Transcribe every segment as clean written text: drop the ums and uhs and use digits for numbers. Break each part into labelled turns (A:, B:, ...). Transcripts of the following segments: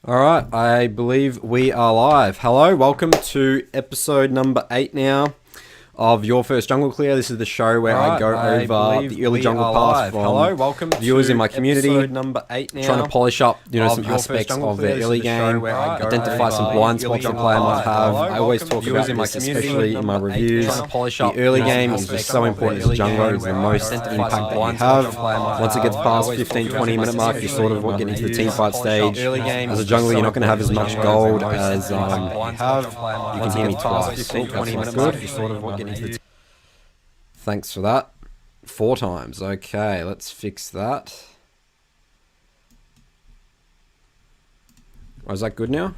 A: All right, I believe we are live. Hello, welcome to episode number 8 now of Your First Jungle Clear. This is the show where I go over the early jungle pass from viewers in my community,
B: number 8 now,
A: trying to polish up, some aspects of their early game, identify some blind spots a player might have. I always talk about this, especially in my reviews. The early game is just so important as a jungler. It's the most impact that you have. Once it gets past 15-20 minute mark, you're sort of getting into the team fight stage. As a jungler, you're not going to have as much gold as you have. You can hear me twice. That's good. Thanks for that. 4 times. Okay, let's fix that. Oh, is that good now?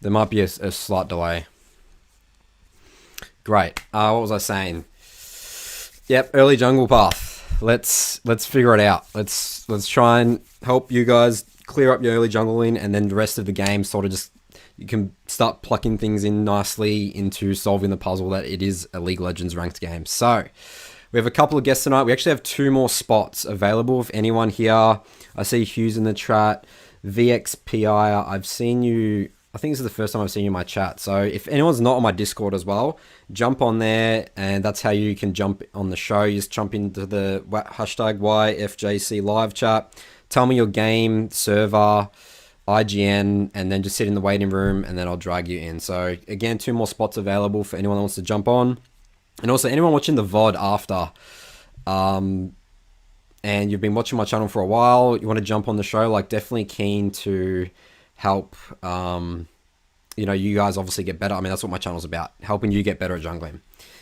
A: There might be a slight delay. Great. What was I saying? Yep, early jungle path. Let's figure it out. Let's try and help you guys clear up your early jungling, and then the rest of the game sort of just you can start plucking things in nicely into solving the puzzle that it is a League of Legends ranked game. So we have a couple of guests tonight. We actually have 2 more spots available. If anyone here, I see Hughes in the chat, VXPI, I've seen you. I think this is the first time I've seen you in my chat. So if anyone's not on my Discord as well, jump on there, and that's how you can jump on the show. You just jump into the hashtag YFJC live chat. Tell me your game, server, IGN, and then just sit in the waiting room, and then I'll drag you in. So again, 2 more spots available for anyone that wants to jump on. And also anyone watching the VOD after, and you've been watching my channel for a while, you want to jump on the show, like definitely keen to help, you guys obviously get better. I mean, that's what my channel's about, helping you get better at jungling.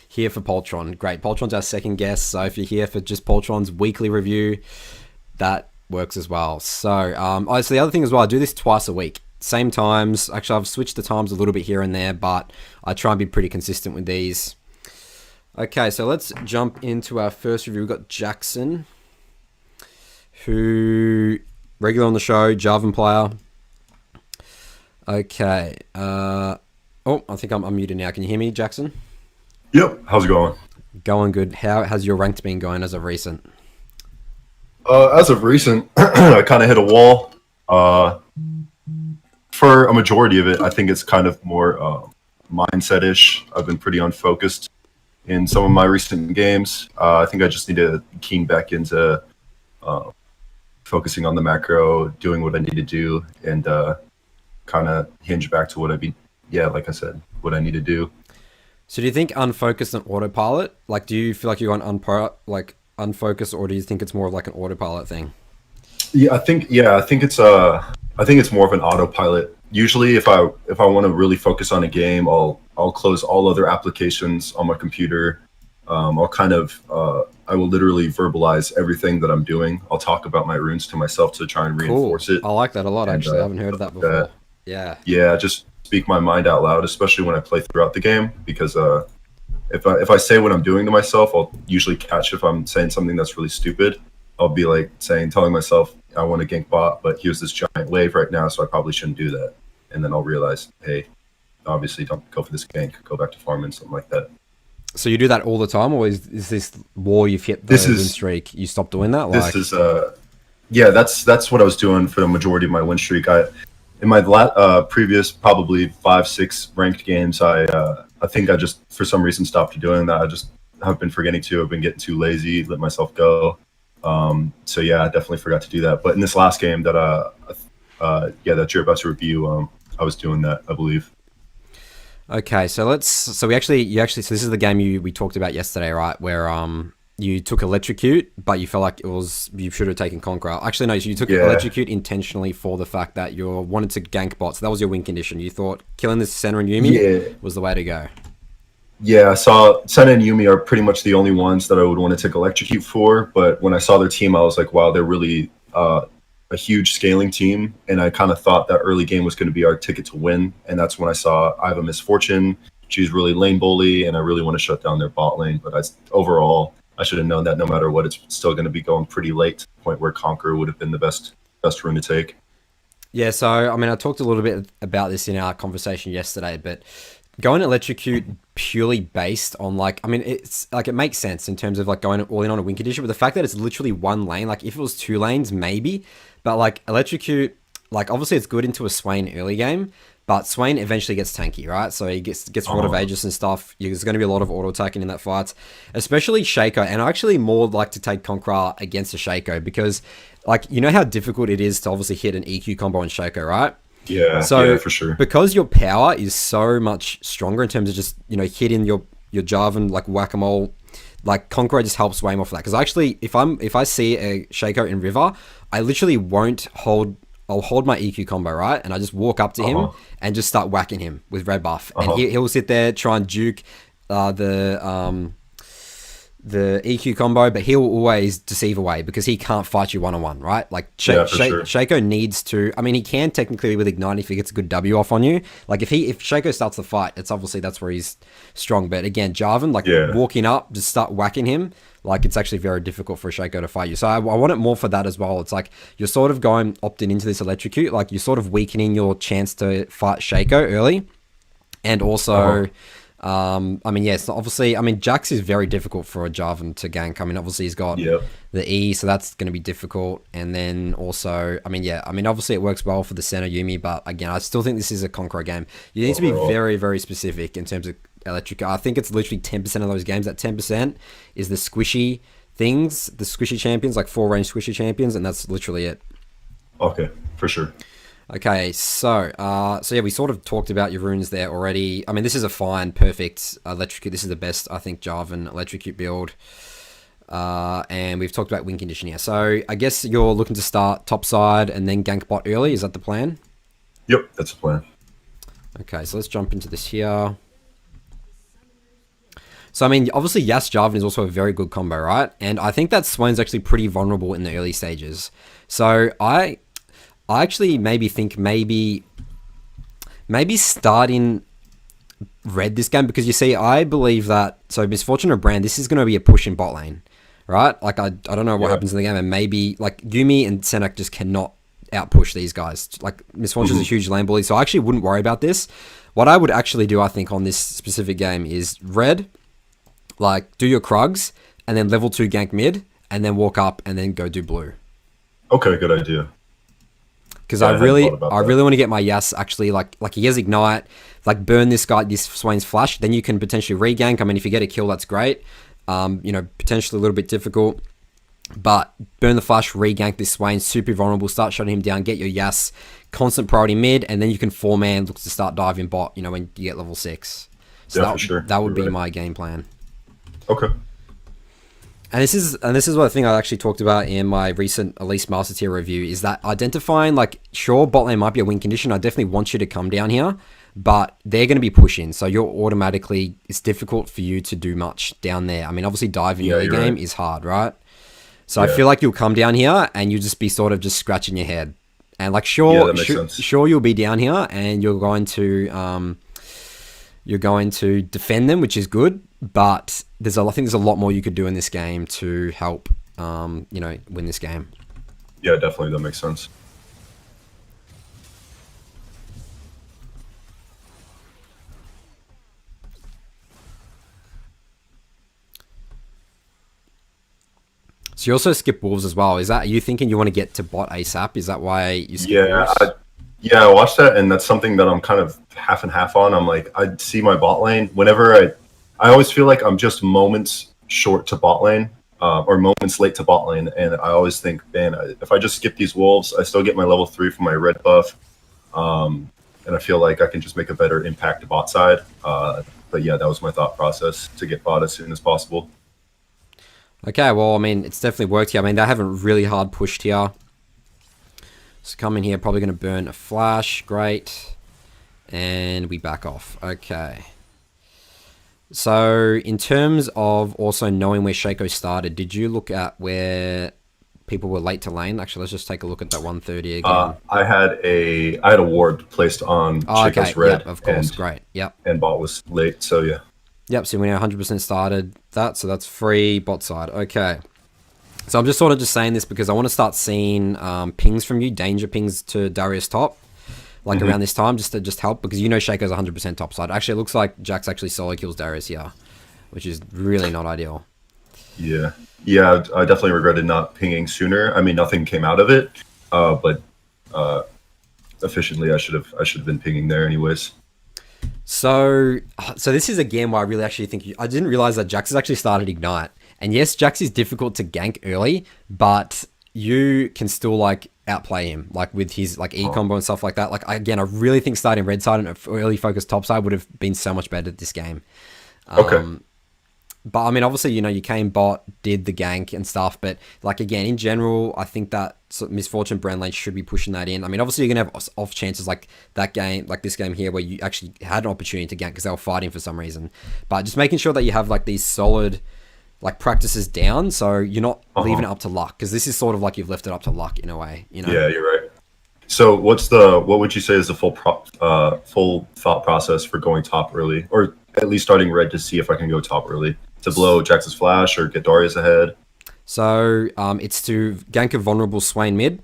A: Here for Poltron. Great. Poltron's our second guest. So if you're here for just Poltron's weekly review, that works as well. So, so the other thing as well, I do this twice a week. Same times. Actually, I've switched the times a little bit here and there, but I try and be pretty consistent with these. Okay, so let's jump into our first review. We've got Jackson, who regular on the show, Jarvan player. Okay. I think I'm muted now. Can you hear me, Jackson?
C: Yep. How's it going?
A: Going good. How has your ranked been going as of recent?
C: As of recent, I kind of hit a wall. For a majority of it, I think it's kind of more mindset-ish. I've been pretty unfocused in some of my recent games. I think I just need to keen back into focusing on the macro, doing what I need to do, and kind of hinge back to what like I said, what I need to do.
A: So do you think unfocused and autopilot? Like, do you feel like you're on unfocused, or do you think it's more of like an autopilot thing?
C: I think it's more of an autopilot. Usually if I want to really focus on a game, I'll close all other applications on my computer. I will literally verbalize everything that I'm doing. I'll talk about my runes to myself to try and reinforce it.
A: I like that a lot, actually. I haven't heard of that before.
C: Yeah, just speak my mind out loud, especially when I play throughout the game, because if I say what I'm doing to myself, I'll usually catch if I'm saying something that's really stupid. I'll be like telling myself, I want to gank bot, but here's this giant wave right now, so I probably shouldn't do that. And then I'll realize, hey, obviously don't go for this gank, go back to farming, something like that.
A: So you do that all the time, or is this war you've hit the win streak, you stop doing that?
C: That's what I was doing for the majority of my win streak. In my previous probably 5-6 ranked games, I think I just for some reason stopped doing that. I just have been forgetting to. I've been getting too lazy, let myself go. So yeah, I definitely forgot to do that. But in this last game that that you're about to review, I was doing that, I believe.
A: Okay, so this is the game we talked about yesterday, right? Where you took Electrocute, but you felt like you should have taken Conqueror. Actually, no, you took Electrocute intentionally for the fact that you wanted to gank bots. That was your win condition. You thought killing this Senna and Yuumi was the way to go.
C: Yeah, I saw Senna and Yuumi are pretty much the only ones that I would want to take Electrocute for. But when I saw their team, I was like, wow, they're really a huge scaling team. And I kind of thought that early game was going to be our ticket to win. And that's when I saw I have a Misfortune. She's really lane bully, and I really want to shut down their bot lane. But overall, I should have known that no matter what, it's still going to be going pretty late to the point where Conqueror would have been the best rune to take.
A: Yeah, so, I mean, I talked a little bit about this in our conversation yesterday, but going electrocute purely based on like, I mean, it's like it makes sense in terms of like going all in on a win condition, but the fact that it's literally one lane, like if it was 2 lanes, maybe, but like electrocute, like obviously it's good into a Swain early game, but Swain eventually gets tanky, right? So he gets Rod of Aegis and stuff. There's going to be a lot of auto attacking in that fight, especially Shaco. And I actually more like to take Conqueror against a Shaco because, like, you know how difficult it is to obviously hit an EQ combo on Shaco, right?
C: Yeah,
A: so
C: yeah, for sure.
A: Because your power is so much stronger in terms of just, you know, hitting your Jarvan like whack-a-mole, like Conqueror just helps way more for that. Because actually, if I see a Shaco in River, I literally won't hold. I'll hold my EQ combo, right? And I just walk up to him and just start whacking him with red buff. And he'll sit there, try and juke the EQ combo, but he'll always deceive away because he can't fight you one-on-one, right? Like, Shaco needs to... I mean, he can technically with Ignite if he gets a good W off on you. Like, if Shaco starts the fight, it's obviously that's where he's strong. But again, Jarvan, like, walking up, just start whacking him, like, it's actually very difficult for a Shaco to fight you. So I want it more for that as well. It's like, you're sort of opting into this electrocute. Like, you're sort of weakening your chance to fight Shaco early. And also... I mean, yes, obviously, I mean, Jax is very difficult for a Jarvan to gank. I mean, obviously, he's got the E, so that's going to be difficult. And then also, I mean, yeah, I mean, obviously, it works well for the center Yuumi, but again, I still think this is a Conqueror game. You need to be very, very specific in terms of electric. I think it's literally 10% of those games. That 10% is the squishy things, the squishy champions, like 4-range squishy champions, and that's literally it.
C: Okay, for sure.
A: Okay, so yeah, we sort of talked about your runes there already. I mean, this is a fine, perfect electrocute. This is the best, I think, Jarvan electrocute build. And we've talked about win condition here. So I guess you're looking to start top side and then gank bot early. Is that the plan?
C: Yep, that's the plan.
A: Okay, so let's jump into this here. So, I mean, obviously, Yas Jarvan is also a very good combo, right? And I think that Swain's actually pretty vulnerable in the early stages. So I actually think maybe starting red this game, because you see, I believe that, so Misfortune or Brand, this is going to be a push in bot lane, right? Like, I don't know what happens in the game, and maybe, like, Yuumi and Senak just cannot outpush these guys. Like, Misfortune's a huge lane bully, so I actually wouldn't worry about this. What I would actually do, I think, on this specific game is red, like, do your Krugs, and then level 2 gank mid, and then walk up, and then go do blue.
C: Okay, good idea.
A: Because I really want to get my Yas actually, like he has Ignite, like burn this Swain's flash, then you can potentially re-gank. I mean, if you get a kill, that's great. You know, potentially a little bit difficult, but burn the flash, re-gank this Swain, super vulnerable, start shutting him down, get your Yas, constant priority mid, and then you can 4-man, look to start diving bot, you know, when you get level 6. So that would be my game plan.
C: Okay.
A: And this is what I think I actually talked about in my recent Elise Master Tier review, is that identifying, like, sure, bot lane might be a win condition. I definitely want you to come down here, but they're going to be pushing. So you're automatically, it's difficult for you to do much down there. I mean, obviously diving early game is hard, right? So I feel like you'll come down here and you'll just be sort of just scratching your head. And like, sure, you'll be down here and you're going to defend them, which is good. But I think there's a lot more you could do in this game to help, you know, win this game.
C: Yeah, definitely. That makes sense.
A: So you also skip Wolves as well. Are you thinking you want to get to bot ASAP? Is that why you skip Wolves?
C: I watched that, and that's something that I'm kind of half and half on. I'm like, I see my bot lane. Whenever I always feel like I'm just moments short to bot lane, or moments late to bot lane, and I always think, man, if I just skip these Wolves, I still get my level 3 for my red buff, and I feel like I can just make a better impact to bot side. But yeah, that was my thought process, to get bot as soon as possible.
A: Okay, well, I mean, it's definitely worked here. I mean, they haven't really hard pushed here. So come in here, probably going to burn a flash. Great. And we back off. Okay. So in terms of also knowing where Shaco started, did you look at where people were late to lane? Actually, let's just take a look at that 130 again.
C: I had a ward placed on Shaco's red.
A: Yep, of course. Great. Yep.
C: And bot was late, so yeah.
A: Yep, so we now 100% started that, so that's free bot side. Okay. So I'm just sort of just saying this because I want to start seeing pings from you, danger pings to Darius top. like around this time, just to help, because Shaco's 100% topside. Actually, it looks like Jax actually solo kills Darius here, which is really not ideal.
C: Yeah, I definitely regretted not pinging sooner. I mean, nothing came out of it, but efficiently, I should have been pinging there anyways.
A: So this is again why I really actually think I didn't realize that Jax has actually started Ignite. And yes, Jax is difficult to gank early, but you can still like outplay him, like with his like E combo and stuff like that. Like again, I really think starting red side and early focus top side would have been so much better this game. But I mean, obviously, you came bot, did the gank and stuff, but like again, in general, I think that Misfortune Brand Lane should be pushing that in. I mean, obviously, you're gonna have off chances like that game, like this game here, where you actually had an opportunity to gank because they were fighting for some reason. But just making sure that you have like these solid like practices down, so you're not leaving it up to luck, because this is sort of like you've left it up to luck in a way.
C: Yeah, you're right. So what would you say is the full thought process for going top early, or at least starting red to see if I can go top early to blow Jax's flash or get Darius ahead?
A: So it's to gank a vulnerable Swain mid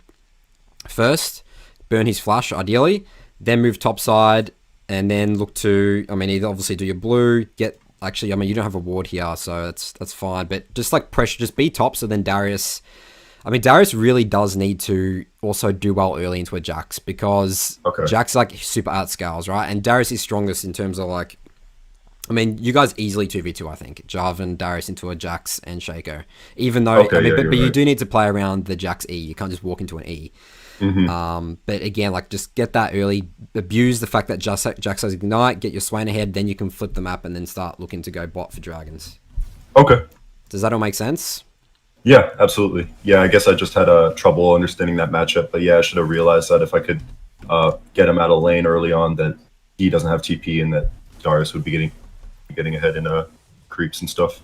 A: first, burn his flash ideally, then move top side, and then look to, I mean, either obviously do your blue, actually, I mean, you don't have a ward here, so that's fine, but just like pressure, just be top, so then Darius really does need to also do well early into a Jax, because Jax like super outscales, right? And Darius is strongest in terms of like, I mean, you guys easily 2v2, I think. Jarvan, Darius into a Jax and Shaco. Even though, but you do need to play around the Jax E. You can't just walk into an E. But again, like just get that early, abuse the fact that Jax has Ignite, get your Swain ahead, then you can flip the map and then start looking to go bot for dragons.
C: Okay.
A: Does that all make sense?
C: Yeah, absolutely. Yeah, I guess I just had trouble understanding that matchup, but yeah, I should have realized that if I could get him out of lane early on, that he doesn't have TP and that Darius would be getting ahead in creeps and stuff.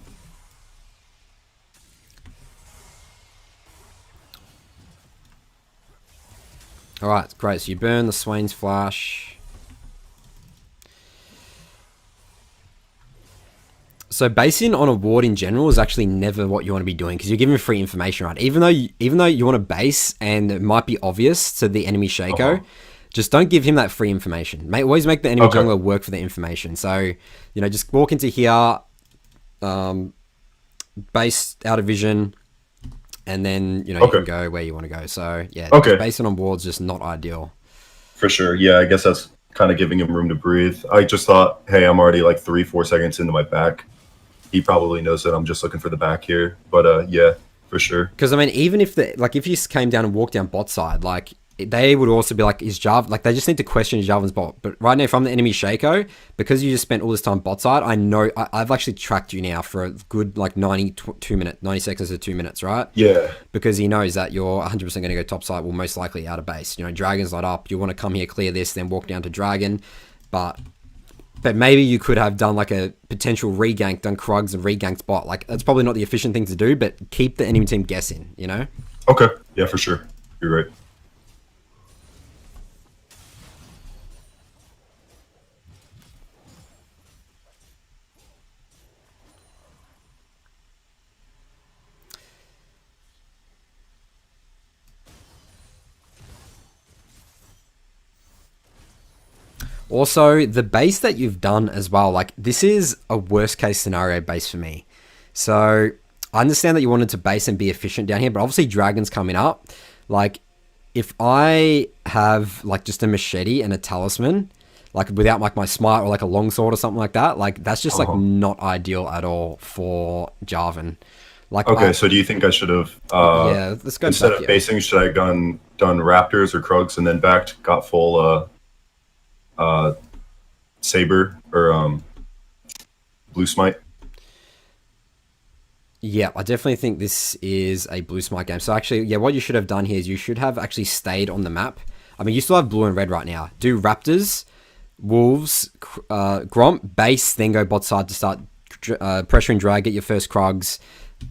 A: All right, great. So you burn the Swain's flash. So basing on a ward in general is actually never what you want to be doing, because you're giving free information, right? Even though you want to base and it might be obvious to the enemy Shaco, just don't give him that free information. Always make the enemy jungler work for the information. So, just walk into here, base out of vision, and then, you can go where you want to go. So, yeah, basing on wards just not ideal.
C: For sure. Yeah, I guess that's kind of giving him room to breathe. I just thought, hey, I'm already like 3-4 seconds into my back. He probably knows that I'm just looking for the back here. But, yeah, for sure.
A: Because, I mean, even if if you came down and walked down bot side, like, they would also be like, is Jarvan, like, they just need to question Jarvan's bot. But right now, if I'm the enemy Shaco, because you just spent all this time bot side, I know I've actually tracked you now for a good like 90 seconds to 2 minutes, right?
C: Yeah.
A: Because he knows that you're 100% going to go top side, well, most likely out of base. Dragon's not up. You want to come here, clear this, then walk down to Dragon. But maybe you could have done like a potential regank, done Krugs and reganked bot. Like, that's probably not the efficient thing to do, but keep the enemy team guessing,
C: Okay. Yeah, for sure. You're right.
A: Also, the base that you've done as well, like, this is a worst case scenario base for me. So, I understand that you wanted to base and be efficient down here, but obviously Dragon's coming up. Like, if I have, like, just a machete and a talisman, like, without, like, my smite or, like, a longsword or something like that, like, that's just, like, not ideal at all for Jarvan. Like,
C: so do you think I should have,
A: let's go
C: instead
A: back,
C: of basing, should I have done Raptors or Krugs and then backed, got full, Saber or Blue Smite?
A: Yeah, I definitely think this is a Blue Smite game. So actually, yeah, what you should have done here is you should have actually stayed on the map. I mean, you still have blue and red right now. Do Raptors, Wolves, Gromp, base, then go bot side to start pressuring drag, get your first Krugs,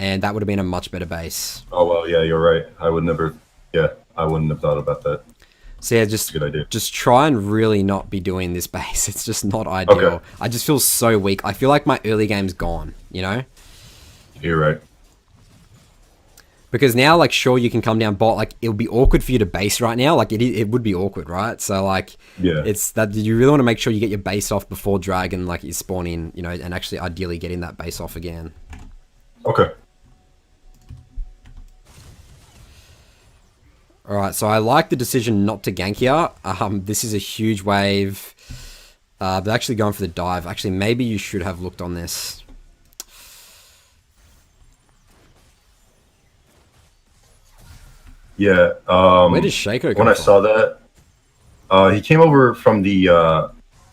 A: and that would have been a much better base.
C: Oh, well, yeah, you're right. I wouldn't have thought about that.
A: So yeah, just try and really not be doing this base. It's just not ideal.
C: Okay.
A: I just feel so weak. I feel like my early game's gone,
C: You're right.
A: Because now, like, sure, you can come down bot. Like, it would be awkward for you to base right now. Like, it would be awkward, right? So, like,
C: Yeah.
A: it's that you really want to make sure you get your base off before dragon, like, is spawning, you know, and actually ideally getting that base off again.
C: Okay.
A: All right, so I like the decision not to gank here. This is a huge wave. They're actually going for the dive. Actually, maybe you should have looked on this.
C: Yeah.
A: Where does Shaco come
C: when I
A: from?
C: saw that, he came over from the.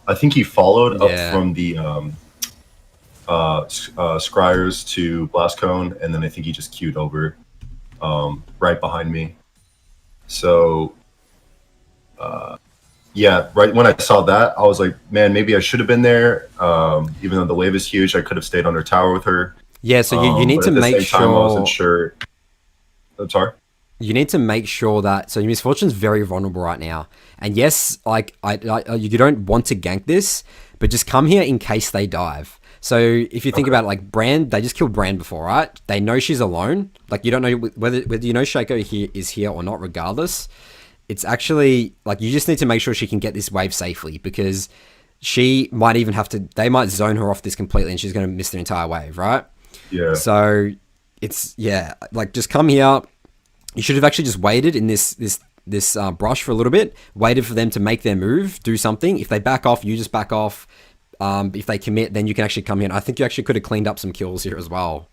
C: I think he followed up from the Scryers to Blast Cone, and then I think he just queued over right behind me. So, yeah, right when I saw that, I was like, man, maybe I should have been there. Even though the wave is huge, I could have stayed under tower with her.
A: Yeah, so you need to make sure.
C: I wasn't sure. I'm sorry.
A: You need to make sure that, so Miss Fortune's very vulnerable right now. And yes, like, you don't want to gank this, but just come here in case they dive. So if you think about it, like, Brand, they just killed Brand before, right? They know she's alone. Like, you don't know whether you know Shaco is here or not, regardless. It's actually, like, you just need to make sure she can get this wave safely, because she might even have to, they might zone her off this completely and she's going to miss the entire wave, right?
C: Yeah.
A: So it's, yeah, like, just come here. You should have actually just waited in this brush for a little bit, waited for them to make their move, do something. If they back off, you just back off. If they commit, then you can actually come in. I think you actually could have cleaned up some kills here as well.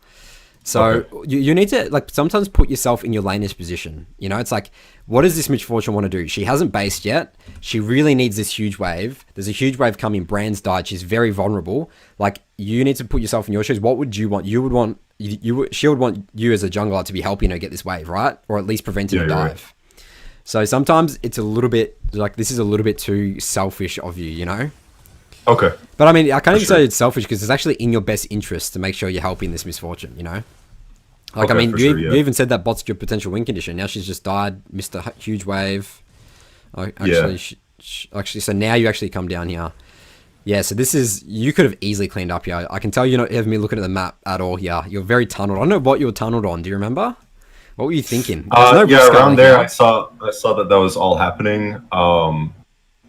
A: So you need to, like, sometimes put yourself in your laner's position. You know, it's like, what does this Mitch Fortune want to do? She hasn't based yet. She really needs this huge wave. There's a huge wave coming. Brand's died. She's very vulnerable. Like, you need to put yourself in your shoes. What would you want? You would want, she would want you as a jungler to be helping her get this wave, right? Or at least preventing a dive. Right. So sometimes it's a little bit, like, this is a little bit too selfish of you, you know?
C: Okay.
A: But I mean, I can't even say it's selfish, because it's actually in your best interest to make sure you're helping this Miss Fortune, you know? Like, I mean, you even said that bot's your potential win condition. Now she's just died, missed a huge wave. Oh, actually, actually, so now you actually come down here. Yeah, so this is, you could have easily cleaned up here. I can tell you're not having me looking at the map at all here. You're very tunneled. I don't know what you were tunneled on. Do you remember? What were you thinking?
C: Yeah, around there, I saw that was all happening.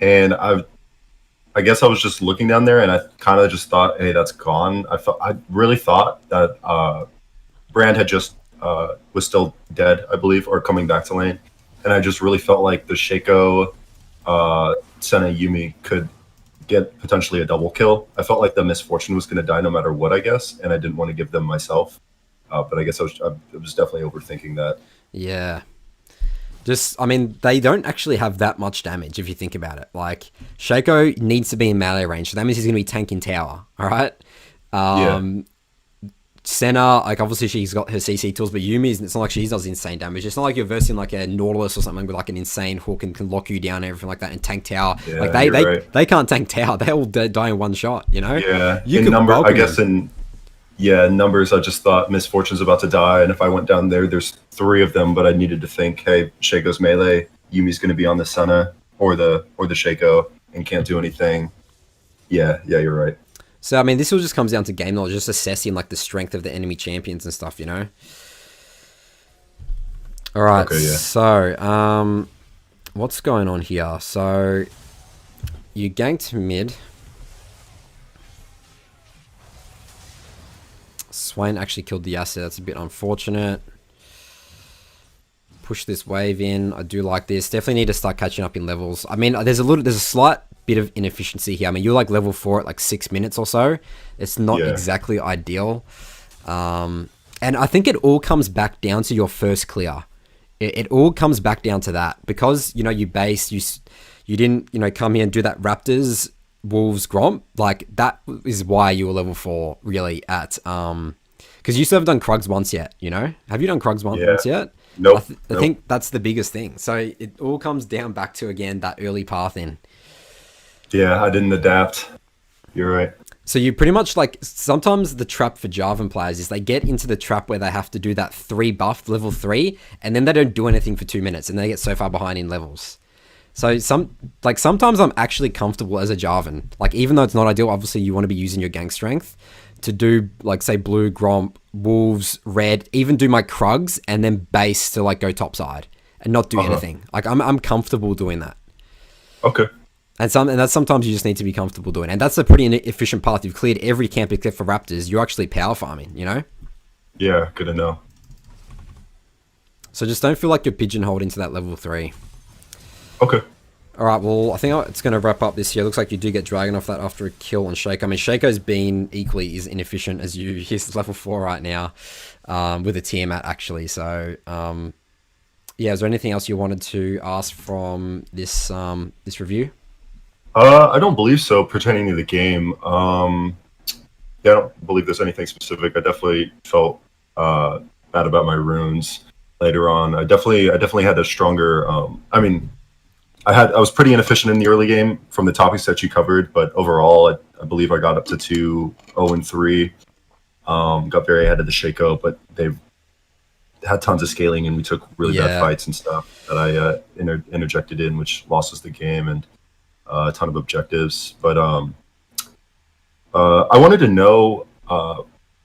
C: And I guess I was just looking down there, and I kind of just thought, hey, that's gone. I really thought that Brand had just was still dead, I believe, or coming back to lane, and I just really felt like the Shaco, Senna, Yuumi could get potentially a double kill. I felt like the Miss Fortune was going to die no matter what, I guess, and I didn't want to give them myself. But I guess I was definitely overthinking that.
A: Yeah. Just, I mean, they don't actually have that much damage if you think about it. Like, Shaco needs to be in melee range, so that means he's going to be tanking tower, all right? Senna, like, obviously she's got her CC tools, but Yuumi, it's not like she does insane damage. It's not like you're versing like a Nautilus or something with like an insane hook and can lock you down and everything like that and tank tower.
C: Yeah,
A: like, they can't tank tower. They all die in one shot, you know?
C: Yeah,
A: you
C: in number, I guess in numbers, I just thought Miss Fortune's about to die, and if I went down there, there's 3 of them, but I needed to think, hey, Shaco's melee, Yumi's going to be on the Senna or the Shaco and can't do anything. Yeah, you're right.
A: So, I mean, this all just comes down to game knowledge, just assessing, like, the strength of the enemy champions and stuff, you know? All right, okay, yeah. So, what's going on here? So, you ganked mid. Swain actually killed the asset. That's a bit unfortunate. Push this wave in. I do like this. Definitely need to start catching up in levels. I mean, there's a slight bit of inefficiency here. I mean, you're like level 4 at like 6 minutes or so. It's not exactly ideal. And I think it all comes back down to your first clear. It all comes back down to that, because, you know, you didn't, you know, come here and do that Raptors Wolves Gromp. Like, that is why you were level 4 really at because you still haven't done Krugs once yet, you know? Have you done Krugs once yet?
C: Nope.
A: I think that's the biggest thing. So it all comes down back to, again, that early path in.
C: Yeah, I didn't adapt. You're right.
A: So you pretty much, like, sometimes the trap for Jarvan players is they get into the trap where they have to do that 3 buff, level 3, and then they don't do anything for 2 minutes, and they get so far behind in levels. So sometimes I'm actually comfortable as a Jarvan. Like, even though it's not ideal, obviously you want to be using your gank strength to do like say blue, Gromp, wolves, red, even do my Krugs and then base to like go topside and not do anything. Like I'm comfortable doing that.
C: Okay.
A: And that's sometimes you just need to be comfortable doing. And that's a pretty efficient path. You've cleared every camp except for Raptors. You're actually power farming, you know?
C: Yeah, good to know.
A: So just don't feel like you're pigeonholed into that level 3.
C: Okay.
A: All right, well, I think it's going to wrap up this year. Looks like you do get Dragon off that after a kill on Shaco. I mean, Shaco's been equally as inefficient as you. He's level 4 right now with a Tiamat, actually. So, yeah, is there anything else you wanted to ask from this this review?
C: I don't believe so pertaining to the game. Yeah, I don't believe there's anything specific. I definitely felt bad about my runes later on. I definitely had a stronger. I mean, I was pretty inefficient in the early game from the topics that you covered, but overall, I believe I got up to 2-0-3. Got very ahead of the Shaco, but they've had tons of scaling, and we took really bad fights and stuff that I interjected in, which lost us the game and a ton of objectives. But I wanted to know,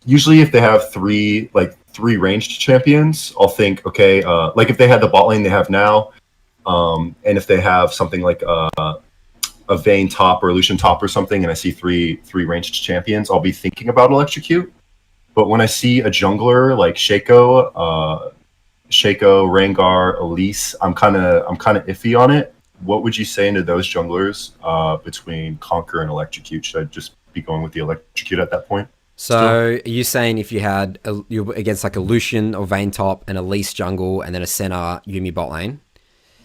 C: usually if they have three ranged champions, I'll think, okay, like if they had the bot lane they have now, and if they have something like a Vayne top or a Lucian top or something, and I see three ranged champions, I'll be thinking about Electrocute. But when I see a jungler like Shaco, Rengar, Elise, I'm kind of iffy on it. What would you say into those junglers between Conquer and Electrocute? Should I just be going with the Electrocute at that point?
A: So are you saying if you had you against like a Lucian or Vayne top and Elise jungle and then a Senna Yuumi bot lane?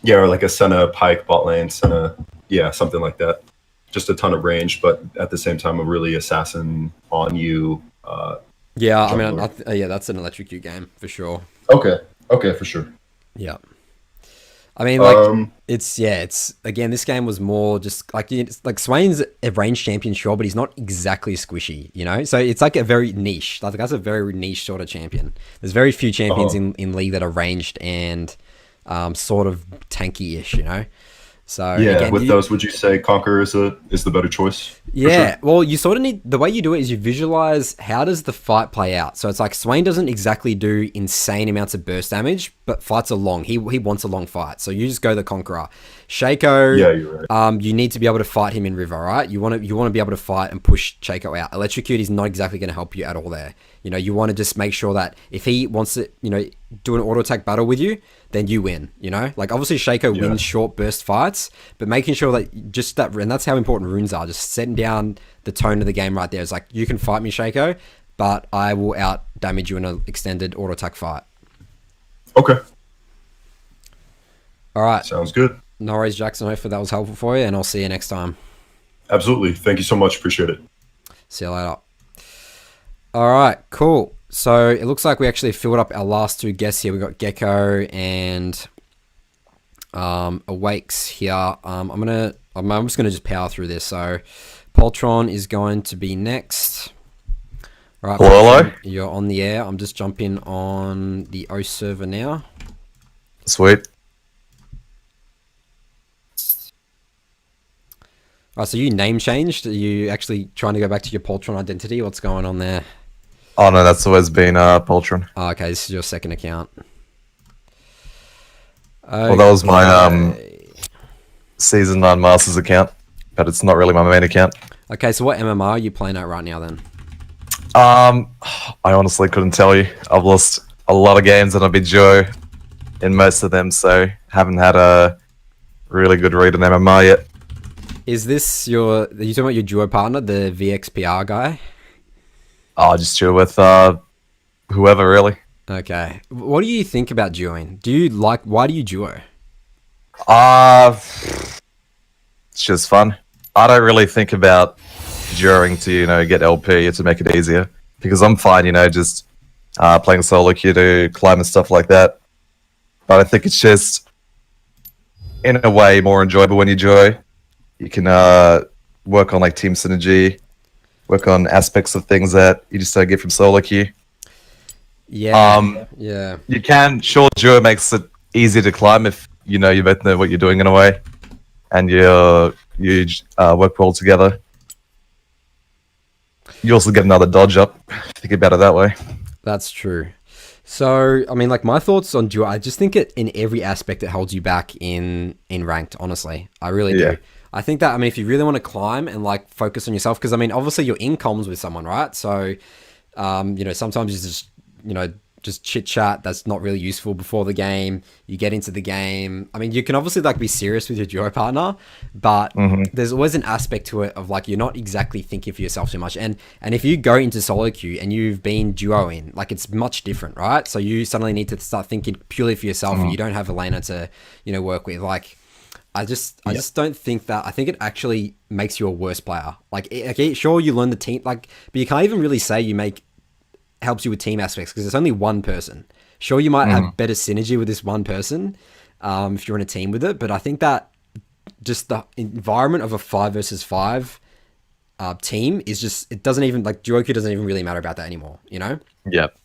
C: Yeah, or like a Senna Pyke bot lane, Senna, yeah, something like that. Just a ton of range, but at the same time, a really assassin on you.
A: Yeah,
C: jungler.
A: I mean, yeah, that's an Electrocute game for sure.
C: Okay, for sure.
A: Yeah. I mean, like, it's again, this game was more just like, Swain's a range champion, sure, but he's not exactly squishy, you know? So it's like a very niche, like that's a very niche sort of champion. There's very few champions in League that are ranged and sort of tanky-ish, you know? So
C: yeah,
A: again,
C: those, would you say Conquer is the better choice?
A: Yeah,
C: sure?
A: Well, you sort of need, the way you do it is you visualize how does the fight play out. So it's like Swain doesn't exactly do insane amounts of burst damage, but fights are long. He wants a long fight, so you just go the Conqueror. Shaco,
C: yeah, you're right.
A: You need to be able to fight him in River, right? You want to be able to fight and push Shaco out. Electrocute is not exactly going to help you at all there. You know, you want to just make sure that if he wants to, you know, do an auto attack battle with you, then you win, you know? Like, obviously Shaco wins short burst fights, but making sure that just that, and that's how important runes are, just setting down the tone of the game right there. It's like, you can fight me, Shaco, but I will out damage you in an extended auto attack fight.
C: Okay.
A: All right.
C: Sounds good.
A: No worries, Jackson. Hopefully that was helpful for you, and I'll see you next time.
C: Absolutely. Thank you so much. Appreciate it.
A: See you later. All right, cool. So it looks like we actually filled up our last two guests here. We got Gecko and Awakes here. I'm just gonna just power through this. So Poltron is going to be next. All right,
B: hello.
A: Poltron, you're on the air. I'm just jumping on the O server now.
B: Sweet.
A: Oh, so you name changed? Are you actually trying to go back to your Poltron identity? What's going on there?
B: Oh no, that's always been Poltron.
A: Oh, okay, this is your second account.
B: Well, that was my Season 9 Masters account, but it's not really my main account.
A: Okay, so what MMR are you playing at right now then?
B: I honestly couldn't tell you. I've lost a lot of games and I've been Joe in most of them, so haven't had a really good read on MMR yet.
A: Is this are you talking about your duo partner, the VXPR guy?
B: I just chill with whoever, really.
A: Okay. What do you think about duoing? Why do you duo?
B: It's just fun. I don't really think about duoing to, get LP to make it easier. Because I'm fine, just playing solo queue to climb and stuff like that. But I think it's just, in a way, more enjoyable when you duo. You can work on team synergy, work on aspects of things that you just don't get from solo queue.
A: Yeah. Yeah.
B: You can, sure, duo makes it easier to climb if you both know what you're doing in a way, and you work well together. You also get another dodge up. Think about it that way.
A: That's true. So, I mean, like, my thoughts on duo, I just think it in every aspect it holds you back in ranked, honestly. I really do. I think that, I mean, if you really want to climb and, like, focus on yourself, because, I mean, obviously you're in comms with someone, right? So, you know, sometimes you just, you know, just chit chat that's not really useful before the game. You get into the game. I mean, you can obviously like be serious with your duo partner, but there's always an aspect to it of like you're not exactly thinking for yourself too much. And if you go into solo queue and you've been duoing, like it's much different, right? So you suddenly need to start thinking purely for yourself, and you don't have a laner to, you know, work with. Like I just don't think that. I think it actually makes you a worse player. Like, okay, sure, you learn the team, like, but you can't even really say you helps you with team aspects because it's only one person. Sure, you might have better synergy with this one person if you're in a team with it, but I think that just the environment of a 5 versus 5 team is just, it doesn't even, like, duo queue doesn't even really matter about that anymore, you know?
B: Yep.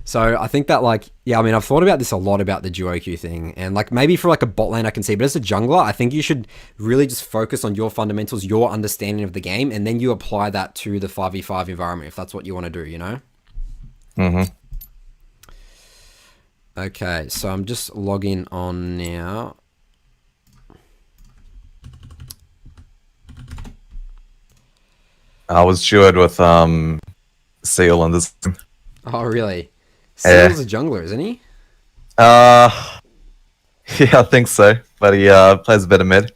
A: So I think that, like, yeah, I mean, I've thought about this a lot about the duo queue thing, and like maybe for like a bot lane I can see, but as a jungler, I think you should really just focus on your fundamentals, your understanding of the game, and then you apply that to the 5v5 environment if that's what you want to do, you know? Okay, so I'm just logging on now.
B: I was duoed with Seal on this.
A: Oh, really? Seal's a jungler, isn't he?
B: Yeah, I think so. But he plays a bit of mid.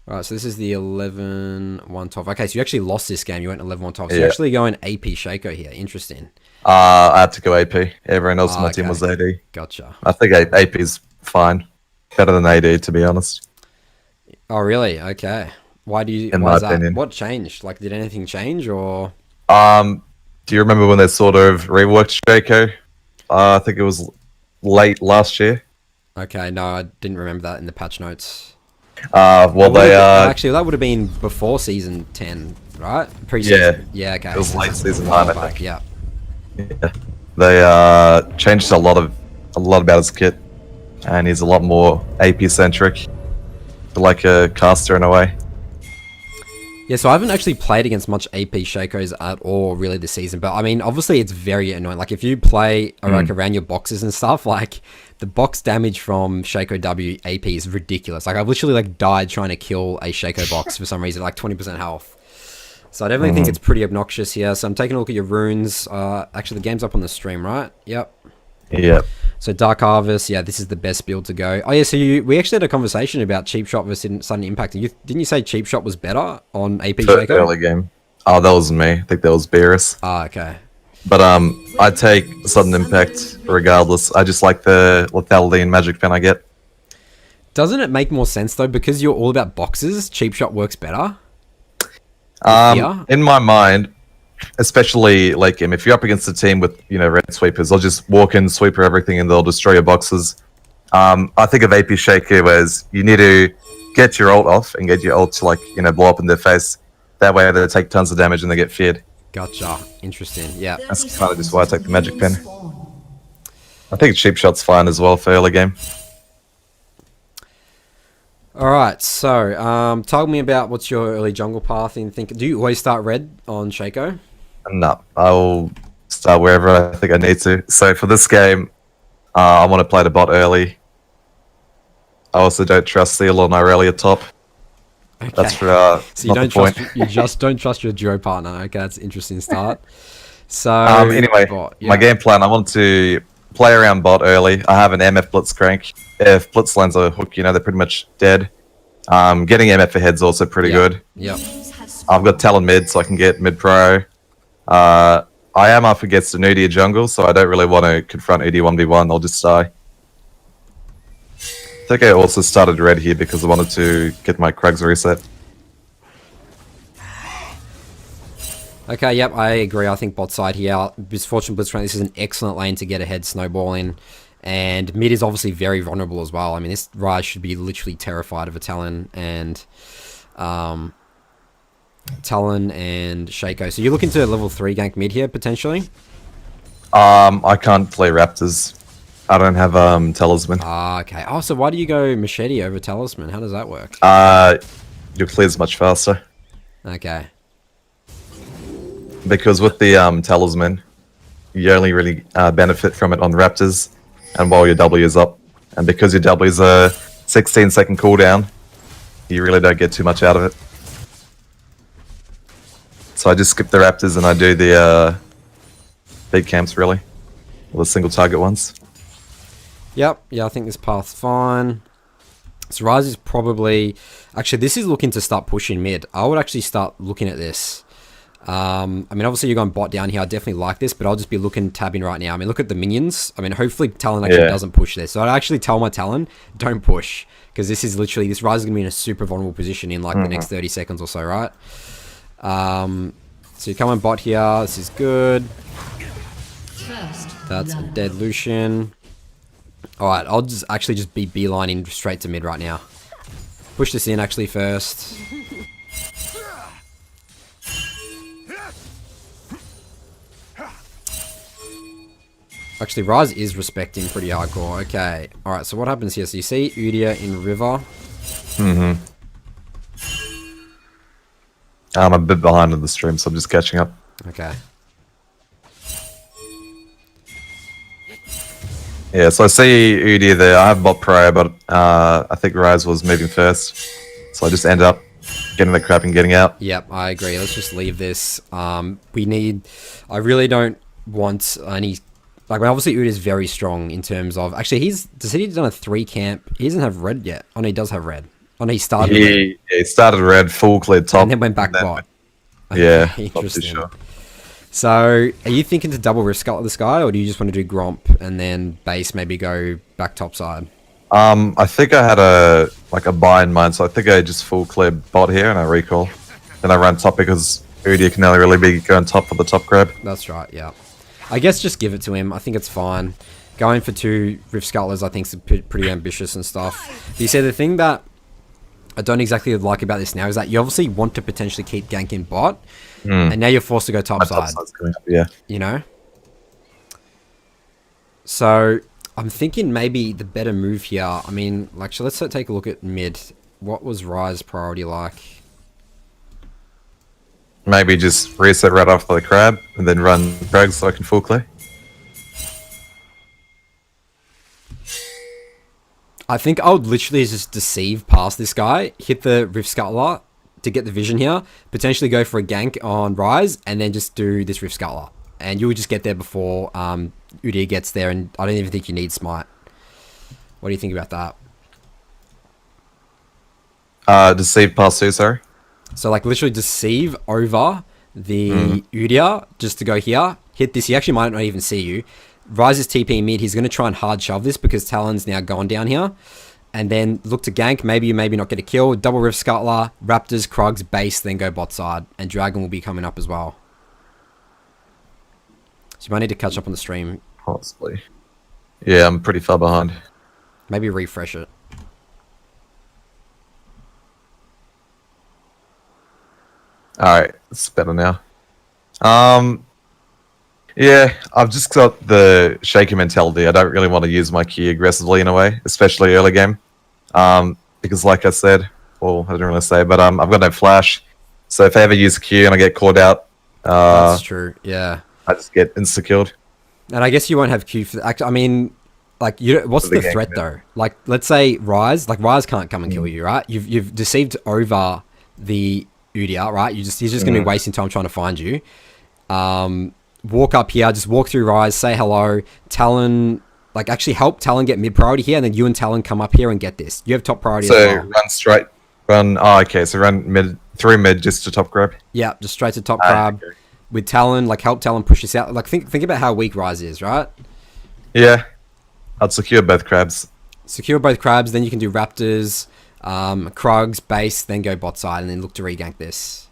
A: Alright, so this is the 11-1-12. Okay, so you actually lost this game. You went 11-1-12. So you're actually going AP Shaco here. Interesting.
B: I had to go AP. Everyone else on my team was AD.
A: Gotcha.
B: I think AP's fine. Better than AD, to be honest.
A: Oh, really? Okay. Why is
B: my
A: that?
B: opinion.
A: What changed? Like, did anything change, or?
B: Do you remember when they sort of reworked Shaco? I think it was late last year.
A: Okay, no, I didn't remember that in the patch notes.
B: Well,
A: actually, that would have been before season 10, right? Pre-season. Yeah, okay.
B: It was
A: So
B: late
A: that's
B: season
A: a while
B: 9, I
A: back,
B: think.
A: Yeah.
B: Yeah. They changed a lot about his kit, and he's a lot more AP centric, like a caster in a way.
A: Yeah, so I haven't actually played against much AP Shakos at all really this season, but I mean, obviously it's very annoying. Like if you play like around your boxes and stuff, like the box damage from Shaco W AP is ridiculous. Like I've literally like died trying to kill a Shaco box for some reason, like 20% health. So I definitely think it's pretty obnoxious here. So I'm taking a look at your runes. Actually, the game's up on the stream, right? Yep.
B: Yep.
A: So Dark Harvest, yeah, this is the best build to go. Oh yeah, so we actually had a conversation about Cheap Shot versus Sudden Impact. Didn't you say Cheap Shot was better on AP Shaco?
B: Early game. Oh, that was me. I think that was Beerus.
A: Ah, okay.
B: But I take Sudden Impact regardless. I just like the lethality and magic pen I get.
A: Doesn't it make more sense though, because you're all about boxes? Cheap Shot works better.
B: In my mind, especially like if you're up against a team with red sweepers, they'll just walk in, sweeper everything, and they'll destroy your boxes. I think of AP Shaco as you need to get your ult off and get your ult to blow up in their face. That way they take tons of damage and they get feared.
A: Gotcha. Interesting. Yeah.
B: That's kind of just why I take the magic pen. I think Cheap Shot's fine as well for early game.
A: All right. So, tell me about what's your early jungle path in think. Do you always start red on Shaco?
B: No, I'll start wherever I think I need to. So for this game, I want to play the bot early. I also don't trust Seal on Irelia top.
A: Okay.
B: That's for
A: so you
B: not
A: don't
B: the point.
A: trust. You just don't trust your duo partner. Okay, that's an interesting start. So
B: anyway,
A: bot, yeah.
B: my game plan, I want to play around bot early. I have an MF Blitz crank. If Blitz lands a hook, they're pretty much dead. Getting MF ahead's also pretty good.
A: Yep.
B: I've got Talon mid, so I can get mid pro. I am up against a Nudia jungle, so I don't really want to confront ED 1v1. I'll just die. I think I also started red here because I wanted to get my Krugs reset.
A: Okay, yep, I agree. I think bot side here, Misfortune Blitzcrank, this is an excellent lane to get ahead snowballing. And mid is obviously very vulnerable as well. I mean, this Ryze should be literally terrified of a Talon and Shaco. So you're looking to level 3 gank mid here, potentially?
B: I can't play Raptors. I don't have Talisman.
A: Ah, okay. Oh, so why do you go Machete over Talisman? How does that work?
B: Your clear's much faster.
A: Okay.
B: Because with the talisman, you only really benefit from it on raptors and while your W is up. And because your W is a 16-second cooldown, you really don't get too much out of it. So I just skip the raptors and I do the big camps, really. Or the single target ones.
A: Yep. Yeah, I think this path's fine. So Ryze is probably... Actually, this is looking to start pushing mid. I would actually start looking at this. I mean, obviously you're going bot down here. I definitely like this, but I'll just be tabbing right now. I mean, look at the minions. I mean, hopefully Talon actually doesn't push this. So I'd actually tell my Talon, don't push. Because this is literally... This Ryze is going to be in a super vulnerable position in like the next 30 seconds or so, right? So you come on bot here. This is good. That's a dead Lucian. Alright, I'll just be beelining straight to mid right now. Push this in actually first. Actually, Ryze is respecting pretty hardcore. Okay. Alright, so what happens here? So you see Udyr in river.
B: I'm a bit behind on the stream, so I'm just catching up.
A: Okay.
B: Yeah, so I see Udyr there. I have bot prior, but I think Ryze was moving first. So I just end up getting the crap and getting out.
A: Yep, I agree. Let's just leave this. We need... I really don't want any... Like, obviously Udyr is very strong in terms of... Actually, he's done a 3 camp. He doesn't have red yet. Oh, no, he does have red. Oh, no, he started red.
B: He started red, full clear top.
A: And then went back bot. Okay,
B: Yeah, not too
A: interesting.
B: sure.
A: So, are you thinking to double rift scuttle this guy, or do you just want to do Gromp and then base maybe go back top side?
B: I think I had a buy in mind, so I think I just full clear bot here and I recall. Then I run top because Udyr can only really be going top for the top grab.
A: That's right, yeah. I guess just give it to him. I think it's fine. Going for 2 rift scuttlers I think is pretty ambitious and stuff. But you see, the thing that I don't exactly like about this now is that you obviously want to potentially keep ganking bot, and now you're forced to go top side.
B: Yeah.
A: You know? So, I'm thinking maybe the better move here, I mean, like, so let's take a look at mid. What was Ryze's priority like?
B: Maybe just reset right after the crab, and then run Krags so I can full clear.
A: I think I would literally just deceive past this guy, hit the Rift Scuttler to get the vision here, potentially go for a gank on Ryze, and then just do this Rift Scuttler. And you would just get there before Udyr gets there, and I don't even think you need Smite. What do you think about that?
B: Deceive past 2, sorry.
A: So, like, literally deceive over the Udyr just to go here, hit this. He actually might not even see you. Ryze is TP mid. He's going to try and hard shove this because Talon's now gone down here. And then look to gank. Maybe you maybe not get a kill. Double Rift Scuttler, Raptors, Krugs, base, then go bot side. And Dragon will be coming up as well. So you might need to catch up on the stream.
B: Possibly. Yeah, I'm pretty far behind.
A: Maybe refresh it.
B: Alright, it's better now. Yeah, I've just got the shaky mentality. I don't really want to use my Q aggressively in a way, especially early game. Because like I said, well, I didn't really say, but I've got no flash. So if I ever use Q and I get caught out,
A: That's true, yeah.
B: I just get insta-killed.
A: And I guess you won't have Q for... I mean, like, what's the threat, though? Like, let's say Ryze... Like, Ryze can't come and kill you, right? You've deceived over the Udyr, right? He's just going to be wasting time trying to find you. Walk up here, just walk through Ryze, say hello. Talon, like, actually help Talon get mid priority here, and then you and Talon come up here and get this. You have top priority as well.
B: Run straight, okay, so run mid, through mid just to top grab.
A: Yeah, just straight to top grab. Okay. With Talon, like, help Talon push this out. Like, think about how weak Ryze is, right?
B: Yeah, I'd secure both crabs.
A: Secure both crabs, then you can do Raptors, Krugs, base, then go bot side, and then look to regank this.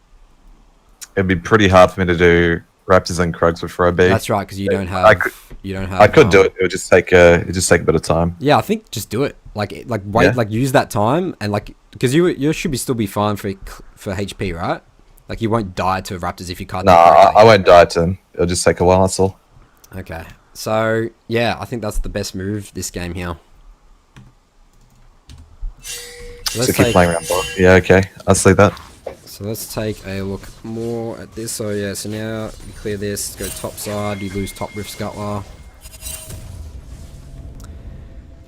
B: It'd be pretty hard for me to do Raptors and Krugs with Rob B.
A: That's right, because you don't have.
B: I could do it. It would just take a bit of time.
A: Yeah, I think just do it. Like wait,
B: Yeah.
A: like use that time and like because you should still be fine for HP, right? Like you won't die to Raptors if you can't.
B: No, I won't die to them. It'll just take a while. That's all.
A: Okay, so yeah, I think that's the best move this game here.
B: So keep playing around bot. Yeah, okay, I see that.
A: So let's take a look more at this. So yeah, so now you clear this, go top side, you lose top Rift Scuttler.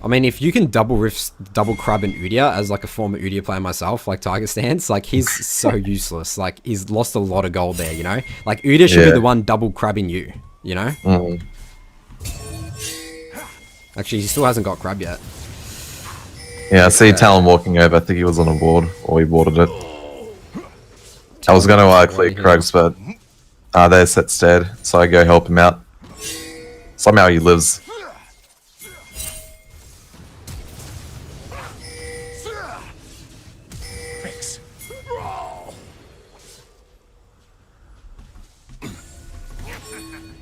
A: I mean, if you can double Crab and Udyr as like a former Udyr player myself, like Tiger Stance, like he's so useless. Like he's lost a lot of gold there, you know? Like Udyr should be the one double crabbing you know? Actually, he still hasn't got crab yet.
B: Yeah, I see Talon walking over. I think he was on a board, or he boarded it. I was going to clear Krugs, but they're set stead, so I go help him out. Somehow he lives.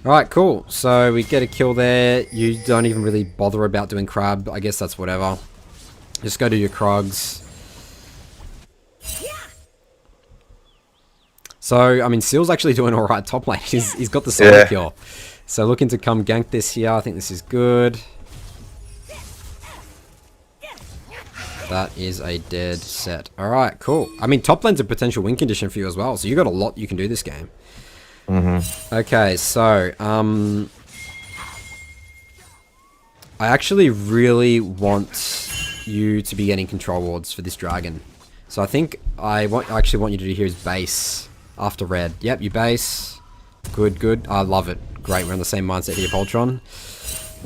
A: Alright, cool. So we get a kill there. You don't even really bother about doing crab. I guess that's whatever. Just go do your Krugs. So, I mean, Seal's actually doing alright top lane. He's got the solo kill. So looking to come gank this here. I think this is good. That is a dead set. Alright, cool. I mean, top lane's a potential win condition for you as well. So you got a lot you can do this game. Okay, so I actually really want you to be getting control wards for this dragon. So I think I actually want you to do here is base after red. Yep, you base. Good, good. I love it. Great, we're on the same mindset here, Poltron.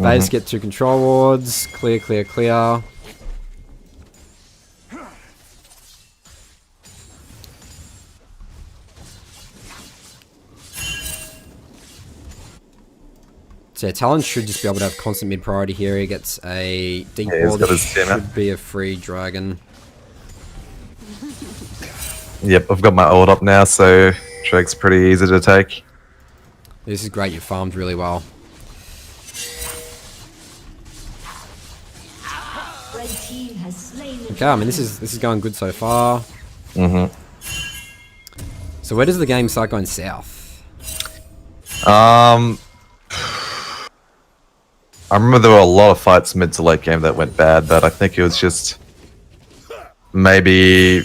A: Base, get 2 control wards. Clear, clear, clear. So yeah, Talon should just be able to have constant mid priority here. He gets a deep wall. This should be a free dragon.
B: Yep, I've got my ult up now, so Drake's pretty easy to take.
A: This is great. You farmed really well. Okay, I mean this is going good so far. So where does the game start going south?
B: I remember there were a lot of fights mid to late game that went bad, but I think it was just maybe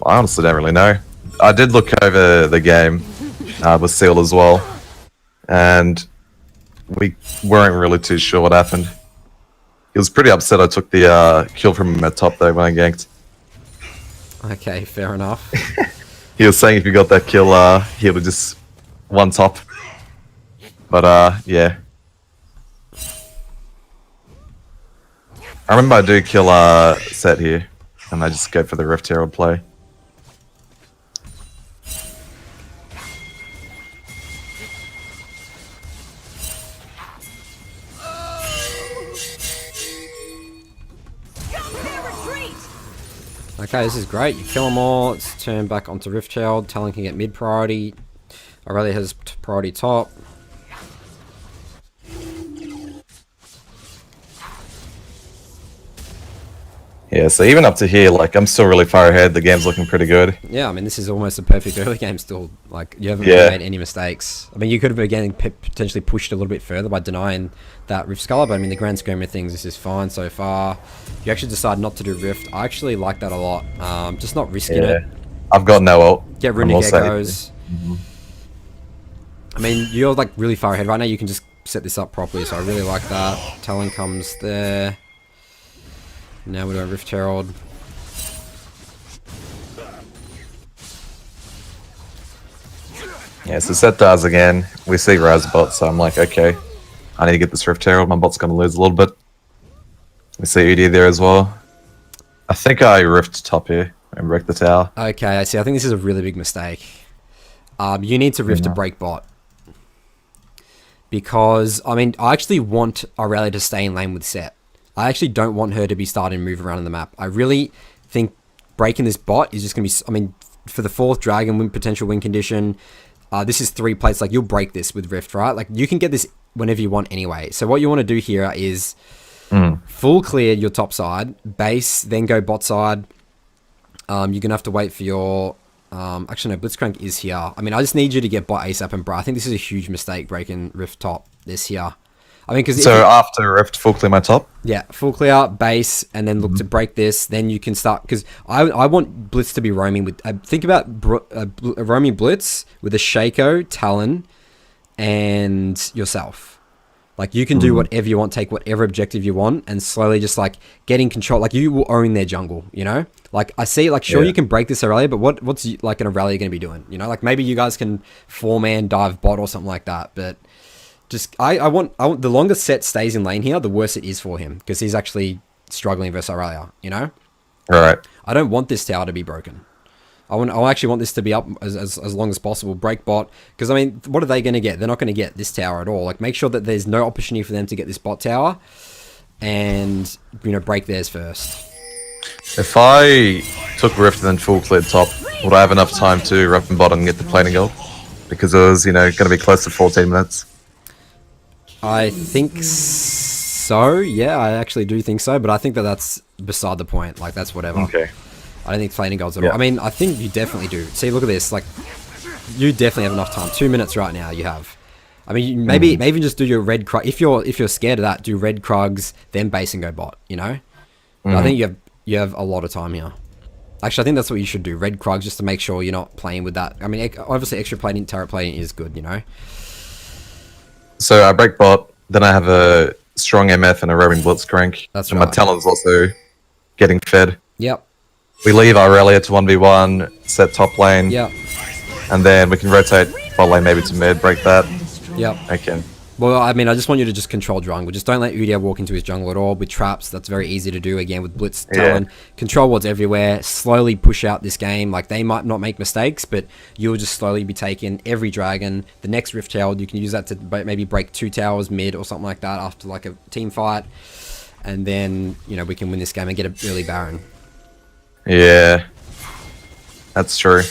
B: I honestly don't really know. I did look over the game with Seal as well, and we weren't really too sure what happened. He was pretty upset I took the kill from him at top though when I ganked.
A: Okay, fair enough.
B: He was saying if you got that kill, he would just one top. But yeah. I remember I do kill Set here, and I just go for the Rift Herald play.
A: Okay, this is great. You kill them all. Let's turn back onto Rift Herald. Talon can get mid priority. Aurelia has priority top.
B: Yeah, so even up to here, like, I'm still really far ahead. The game's looking pretty good.
A: Yeah, I mean, this is almost a perfect early game still. Like, you haven't really made any mistakes. I mean, you could have, again, potentially pushed a little bit further by denying that Rift Scuttler, but I mean, the grand scheme of things, this is fine so far. You actually decide not to do Rift. I actually like that a lot. Just not risking it.
B: I've got no ult.
A: Get Runic Echoes. I mean, you're, like, really far ahead right now. You can just set this up properly, so I really like that. Talon comes there. Now we're doing Rift Herald.
B: Yeah, so Set does again. We see Raz bot, so I'm like, okay, I need to get this Rift Herald. My bot's going to lose a little bit. We see Udyr there as well. I think I Rift top here and wreck the tower.
A: Okay, I see. I think this is a really big mistake. You need to Rift to break bot. Because, I mean, I actually want Aurelia to stay in lane with Set. I actually don't want her to be starting to move around on the map. I really think breaking this bot is just going to be... I mean, for the 4th dragon potential win condition, this is 3 plates. Like, you'll break this with Rift, right? Like, you can get this whenever you want anyway. So what you want to do here is full clear your top side, base, then go bot side. You're going to have to wait for your... actually, no, Blitzcrank is here. I mean, I just need you to get bot ASAP and bro. I think this is a huge mistake breaking Rift top this here. I mean, because
B: So after Rift, full clear my top.
A: yeah, full clear base, and then look to break this. Then you can start because I want Blitz to be roaming with. Think about a roaming Blitz with a Shaco, Talon, and yourself. Like you can do whatever you want, take whatever objective you want, and slowly just like getting control. Like you will own their jungle, you know. Like I see, like sure you can break this Aurelia, but what's like an Aurelia going to be doing? You know, like maybe you guys can 4-man dive bot or something like that, but. Just I want the longer Set stays in lane here, the worse it is for him because he's actually struggling versus Aurelia. You know,
B: Right.
A: I don't want this tower to be broken. I actually want this to be up as long as possible. Break bot because I mean, what are they going to get? They're not going to get this tower at all. Like make sure that there's no opportunity for them to get this bot tower, and you know break theirs first.
B: If I took Rift and then full cleared top, would I have enough time to rep and bottom and get the plating goal? Because it was going to be close to 14 minutes.
A: I think so. Yeah, I actually do think so. But I think that's beside the point. Like that's whatever.
B: Okay.
A: I don't think plating goals at all. I mean, I think you definitely do. See, look at this. Like, you definitely have enough time. 2 minutes right now. You have. I mean, maybe just do your red Krug. If you're scared of that, do red Krugs, then base and go bot. You know. I think you have a lot of time here. Actually, I think that's what you should do. Red Krugs just to make sure you're not playing with that. I mean, obviously, extra plating, turret plating is good. You know.
B: So I break bot, then I have a strong MF and a roaming blitzcrank.
A: That's
B: and
A: right.
B: my talent's also getting fed.
A: Yep.
B: We leave Aurelia to 1v1, set top lane,
A: Yep.
B: and then we can rotate bot lane maybe to mid, break that.
A: Yep.
B: Okay.
A: Well, I mean, I just want you to just control jungle. Just don't let Udyr walk into his jungle at all with traps. That's very easy to do, again, with Blitz, Talon. Control wards everywhere. Slowly push out this game. Like, they might not make mistakes, but you'll just slowly be taking every dragon. The next Rift Herald, you can use that to maybe break 2 towers mid or something like that after, like, a team fight. And then, you know, we can win this game and get a early Baron.
B: Yeah. That's true.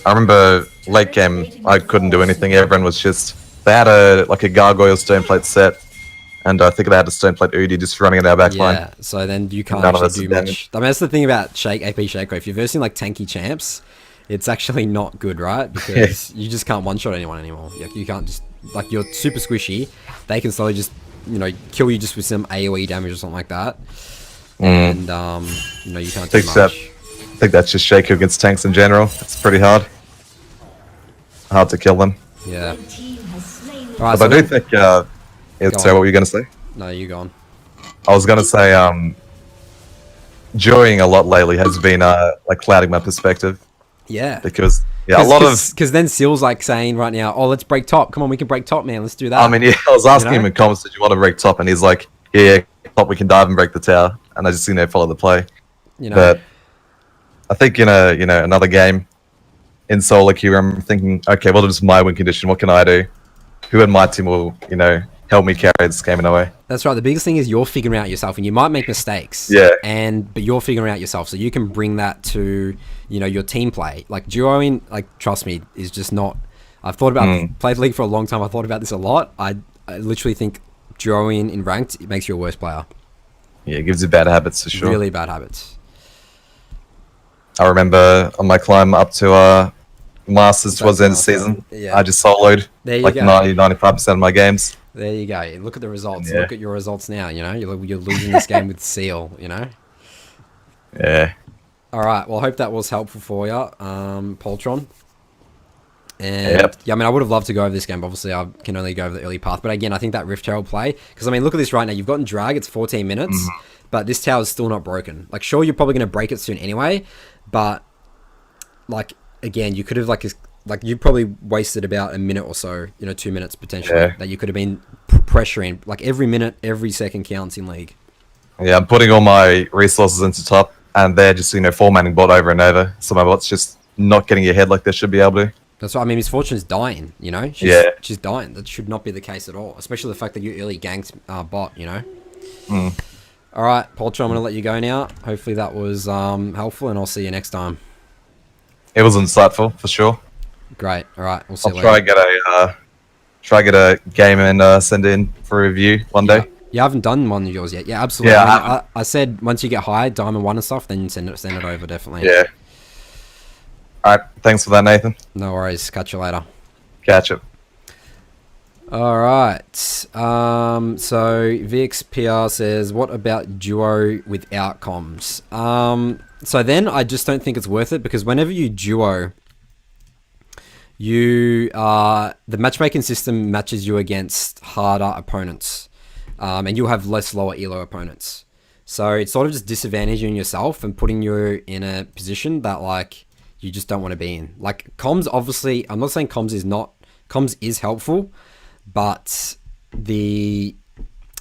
B: I remember late game, I couldn't do anything. Everyone was just... They had a gargoyle stoneplate set, and I think they had a stoneplate Udyr just running in our back line.
A: Yeah, so then you can't
B: None of us
A: actually do
B: did
A: much.
B: damage.
A: I mean, that's the thing about AP Shaco. If you're versing like tanky champs, it's actually not good, right? Because you just can't one-shot anyone anymore. You can't just... Like, you're super squishy. They can slowly just, you know, kill you just with some AoE damage or something like that. And, you know, you can't do much.
B: I think that's just Shaco against tanks in general. It's pretty hard. Hard to kill them.
A: Yeah. Alright,
B: But I do think... so what were you going to say?
A: No, you go on.
B: I was going to say... During a lot lately has been like clouding my perspective.
A: Yeah.
B: Because a lot of...
A: Because then Seal's like saying right now, oh, let's break top. Come on, we can break top, man. Let's do that.
B: I mean, yeah, I was asking
A: You know?
B: him in comments, did you want to break top? And he's like, yeah, top, we can dive and break the tower. And I just, follow the play.
A: You know,
B: But I think in another game in solo queue, I'm thinking, okay, what is my win condition? What can I do? Who in my team will, help me carry this game in a way?
A: that's right. The biggest thing is you're figuring out yourself, and you might make mistakes.
B: Yeah.
A: But you're figuring out yourself, so you can bring that to your team play. Like duoing, like trust me, is just not. I've thought about played League for a long time. I thought about this a lot. I literally think duoing in ranked it makes you a worse player.
B: Yeah, it gives you bad habits for sure.
A: Really bad habits.
B: I remember on my climb up to Masters towards the end of the season,
A: Yeah.
B: I just soloed
A: There you
B: like
A: go.
B: 90-95% of my games.
A: There you go. Look at the results.
B: Yeah.
A: Look at your results now. You're losing this game with Seal.
B: Yeah.
A: All right. Well, I hope that was helpful for you, Poltron. And
B: Yep.
A: yeah, I mean, I would have loved to go over this game. But obviously, I can only go over the early path. But again, I think that Rift Herald play, because I mean, look at this right now. You've gotten drag. It's 14 minutes, but this tower is still not broken. Like, sure, you're probably going to break it soon anyway. But like, again, you could have like you probably wasted about a minute or so. 2 minutes potentially that you could have been pressuring. Like every minute, every second counts in League.
B: Yeah, I'm putting all my resources into top, and they're just, formatting bot over and over. So my bot's just not getting ahead like they should be able to.
A: That's right. I mean, Miss Fortune's dying, She's dying. That should not be the case at all. Especially the fact that you early ganked bot, All right, Poltron, I'm going to let you go now. Hopefully that was helpful, and I'll see you next time.
B: It was insightful, for sure.
A: Great. All right, we'll see
B: I'll
A: you
B: try
A: later.
B: get a game and send it in for review one day.
A: You haven't done one of yours yet. Yeah, absolutely.
B: Yeah,
A: I said once you get high, Diamond 1 and stuff, then send it over, definitely.
B: Yeah. Alright, thanks for that, Nathan.
A: No worries. Catch you later.
B: Catch it.
A: All right. So VXPR says, "What about duo without comms?" So then I just don't think it's worth it, because whenever you duo, the matchmaking system matches you against harder opponents, and you'll have less lower elo opponents. So it's sort of just disadvantaging yourself and putting you in a position that like you just don't want to be in. Like comms, obviously, I'm not saying comms is helpful, but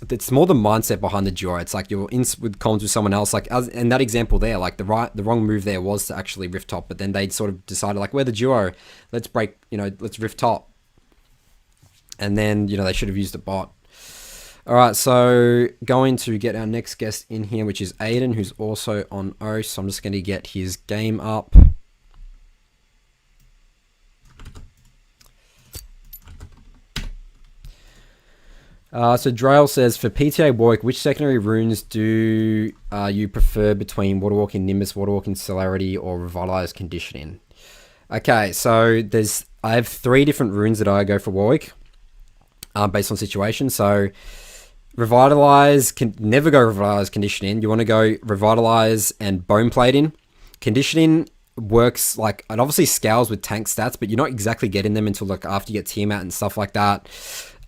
A: it's more the mindset behind the duo. It's like you're in with comms with someone else. Like as in that example there, like the wrong move there was to actually rift top, but then they sort of decided like, we're the duo, let's let's rift top, and then they should have used a bot. All right, so going to get our next guest in here, which is Aidan, who's also on O. So I'm just going to get his game up. So Drail says, for PTA Warwick, which secondary runes do you prefer between Waterwalking Nimbus, Waterwalking Celerity, or Revitalized Conditioning? Okay, so I have 3 different runes that I go for Warwick, based on situation. So Revitalize, can never go Revitalize Conditioning. You want to go Revitalize and Bone Plating. Conditioning works like, it obviously scales with tank stats, but you're not exactly getting them until like after you get Tiamat and stuff like that.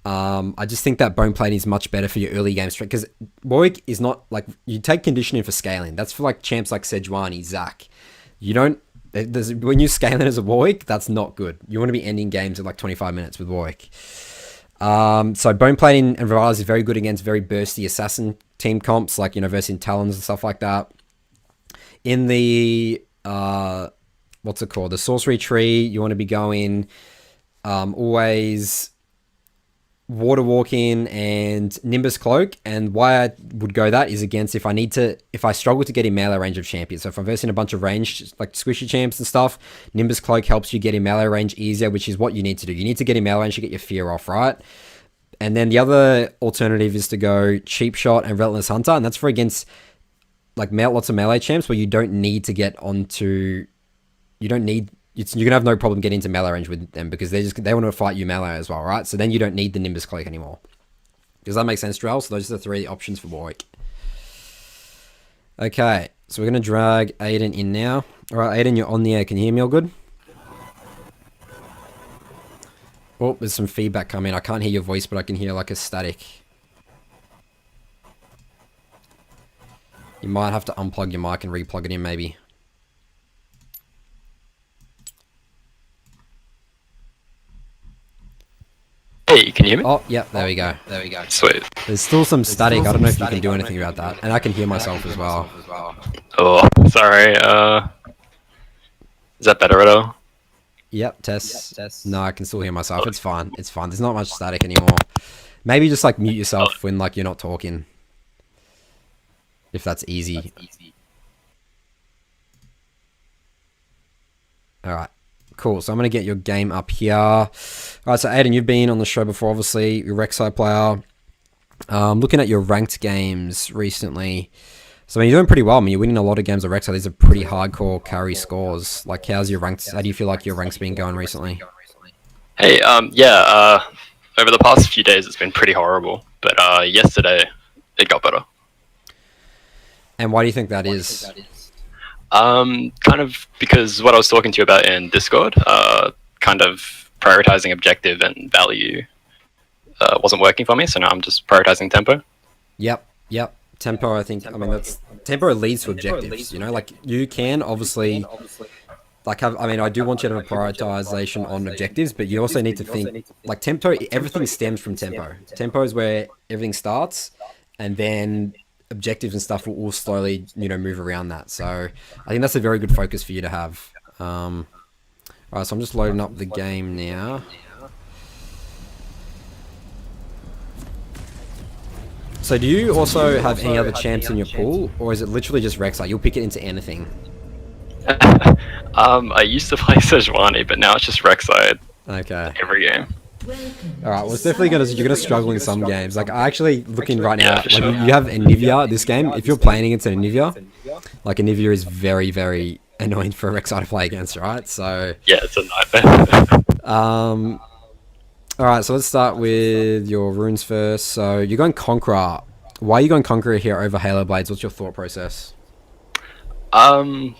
A: I just think that Bone Plating is much better for your early game strength, because Warwick is not like, you take conditioning for scaling. That's for like champs like Sejuani, Zac. You don't, when you're scaling as a Warwick, that's not good. You want to be ending games at like 25 minutes with Warwick. So Bone Plating and Revitalize is very good against very bursty assassin team comps, like, versing Talons and stuff like that. In the, what's it called? The Sorcery Tree, you want to be going, always Water Walking and Nimbus Cloak. And why I would go that is against if I struggle to get in melee range of champions. So if I'm versing a bunch of range, like squishy champs and stuff, Nimbus Cloak helps you get in melee range easier, which is what you need to do. You need to get in melee range to get your fear off, right? And then the other alternative is to go Cheap Shot and Relentless Hunter, and that's for against like lots of melee champs where you don't need to get onto, you're gonna have no problem getting into melee range with them, because they want to fight you melee as well, right? So then you don't need the Nimbus Cloak anymore. Does that make sense, Drell? So those are the 3 options for Warwick. Okay, so we're gonna drag Aidan in now. All right, Aidan, you're on the air. Can you hear me all good? Oh, there's some feedback coming. I can't hear your voice, but I can hear like a static. You might have to unplug your mic and replug it in, maybe.
D: Hey, can you hear me?
A: Oh, yeah, there we go.
D: Sweet.
A: There's still some static. I don't know if you can do anything about that. And I can hear myself as well.
D: Oh, sorry. Is that better at all?
A: Yep, test. No, I can still hear myself. It's fine. There's not much static anymore. Maybe just like mute yourself when like you're not talking. If that's easy. Alright. Cool. So I'm going to get your game up here. Alright, so Aidan, you've been on the show before, obviously. You're a Rek'Sai player. Looking at your ranked games recently. So I mean, you're doing pretty well. I mean, you're winning a lot of games of Rek'Sai. These are pretty hardcore carry scores. Like, how do you feel like your rank's been going recently?
D: Hey, over the past few days it's been pretty horrible, but yesterday it got better.
A: And why do you think that is?
D: Kind of because what I was talking to you about in Discord, kind of prioritizing objective and value wasn't working for me, so now I'm just prioritizing tempo.
A: Yep. Tempo, I think, tempo leads to objectives, like you can obviously, like I do want you to have a prioritization on objectives, but you also need to think, like tempo, everything stems from tempo. Tempo is where everything starts, and then objectives and stuff will slowly, move around that. So I think that's a very good focus for you to have. Alright, so I'm just loading up the game now. So do you also have any other champs in your pool, or is it literally just Rek'Sai? You'll pick it into anything.
D: I used to play Sejuani, but now it's just Rek'Sai.
A: Okay.
D: Every game.
A: Alright, well it's definitely you're gonna struggle in some games. Like I actually looking right now, like, you have Anivia this game. If you're playing against an Anivia, like Anivia is very, very annoying for a Rek'Sai to play against, right? So
D: yeah, it's a nightmare.
A: All right, so let's start with your runes first. So you're going Conqueror. Why are you going Conqueror here over Halo Blades? What's your thought process?
D: So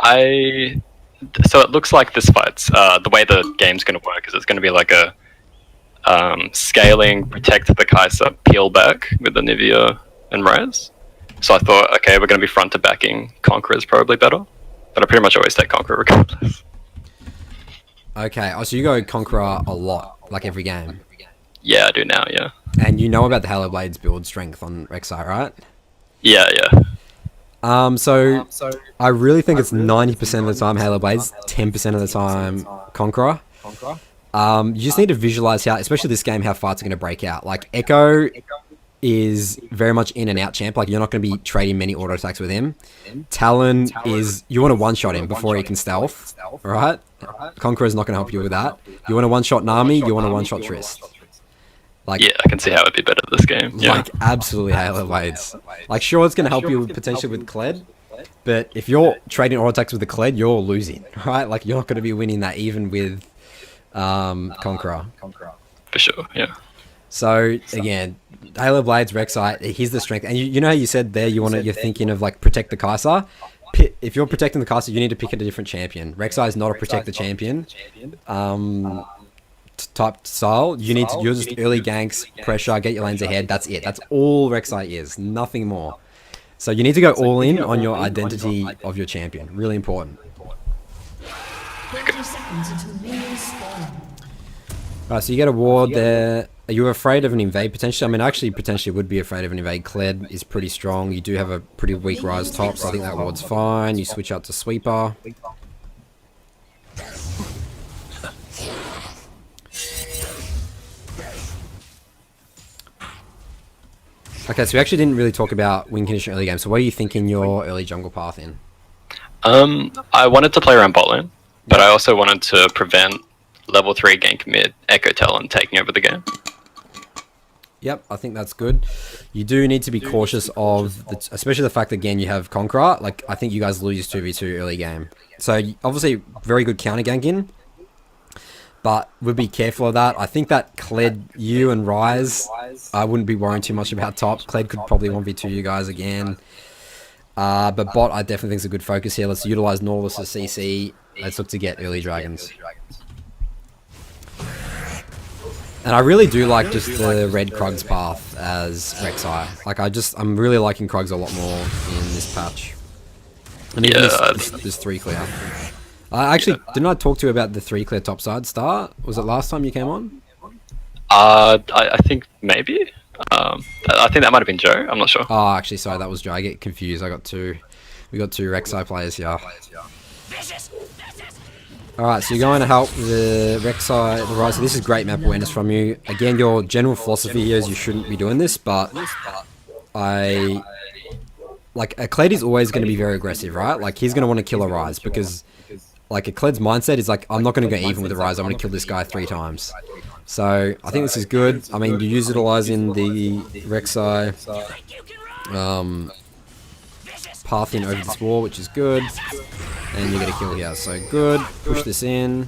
D: it looks like this fight's the way the game's going to work is it's going to be like a scaling, protect the Kai'Sa, peel back with the Nivea and Rise. So I thought, okay, we're going to be front to backing Conqueror is probably better, but I pretty much always take Conqueror regardless.
A: Okay, oh, so you go Conqueror a lot, like every game.
D: Yeah, I do now. Yeah.
A: And you know about the Halo Blades build strength on Rek'Sai, right?
D: Yeah, yeah.
A: So I really think it's 90% of the time Halo Blades, 10% of the time Conqueror. You just need to visualize how, especially this game, how fights are going to break out. Like Echo is very much in and out champ. Like you're not going to be trading many auto attacks with him. Talon is, you want to one shot him before he can stealth, right? Conqueror is not going to help you with that. You want to one shot Nami, you want to one shot Trist. Like,
D: yeah, I can see how it'd be better this game. Yeah.
A: Like absolutely Halo Blades. Like sure, it's going to help you potentially with Kled, but if you're trading auto attacks with the Kled, you're losing, right? Like you're not going to be winning that even with Conqueror.
D: For sure, yeah.
A: So again, Halo Blades, Rek'Sai, here's the strength. And you know how you said there you're thinking of like protect the Kai'Sa? If you're protecting the Kai'Sa, you need to pick a different champion. Rek'Sai is not a protect the champion type style. You need to, you're just early ganks, pressure, get your lanes ahead. That's it. That's all Rek'Sai is. Nothing more. So you need to go all in on your identity of your champion. Really important.
E: 30 seconds until minions spawn.
A: Alright, so you get a ward there. Are you afraid of an invade potentially? I mean, I actually potentially would be afraid of an invade. Kled is pretty strong. You do have a pretty weak Rise top, so I think that ward's fine. You switch out to Sweeper. Okay, so we actually didn't really talk about win condition early game. So what are you thinking your early jungle path in?
D: I wanted to play around bot lane, but I also wanted to prevent level 3 gank mid Echo Talon taking over the game.
A: Yep, I think that's good. You do need to be cautious of, especially the fact that, again, you have Conqueror. Like, I think you guys lose 2v2 early game. So, obviously, very good counter ganking, but we'll be careful of that. I think that Kled, you and Rise, I wouldn't be worrying too much about top. Kled could probably 1v2 you guys again. But bot, I definitely think is a good focus here. Let's utilize Nautilus as CC. Let's look to get early dragons. And I really do like just the red Krugs path as Rek'Sai. Like I'm really liking Krugs a lot more in this patch. And even this 3 clear. Actually, didn't I talk to you about the 3 clear topside start? Was it last time you came on?
D: I think maybe. I think that might have been Joe. I'm not sure.
A: Oh, actually, sorry, that was Joe. I get confused. We got two Rek'Sai players here. Alright, so you're going to help the Rek'Sai, the Rise. So this is great map awareness from you. Again, your general philosophy here is you shouldn't be doing this, but a Kled is always going to be very aggressive, right? Like, he's going to want to kill a Rise because, like, a Kled's mindset is like, I'm not going to go even with the Rise, I'm going to kill this guy 3 times. So, I think this is good. I mean, you're utilizing the Rek'Sai path in over this wall, which is good. And you get a kill here, so good. Push this in.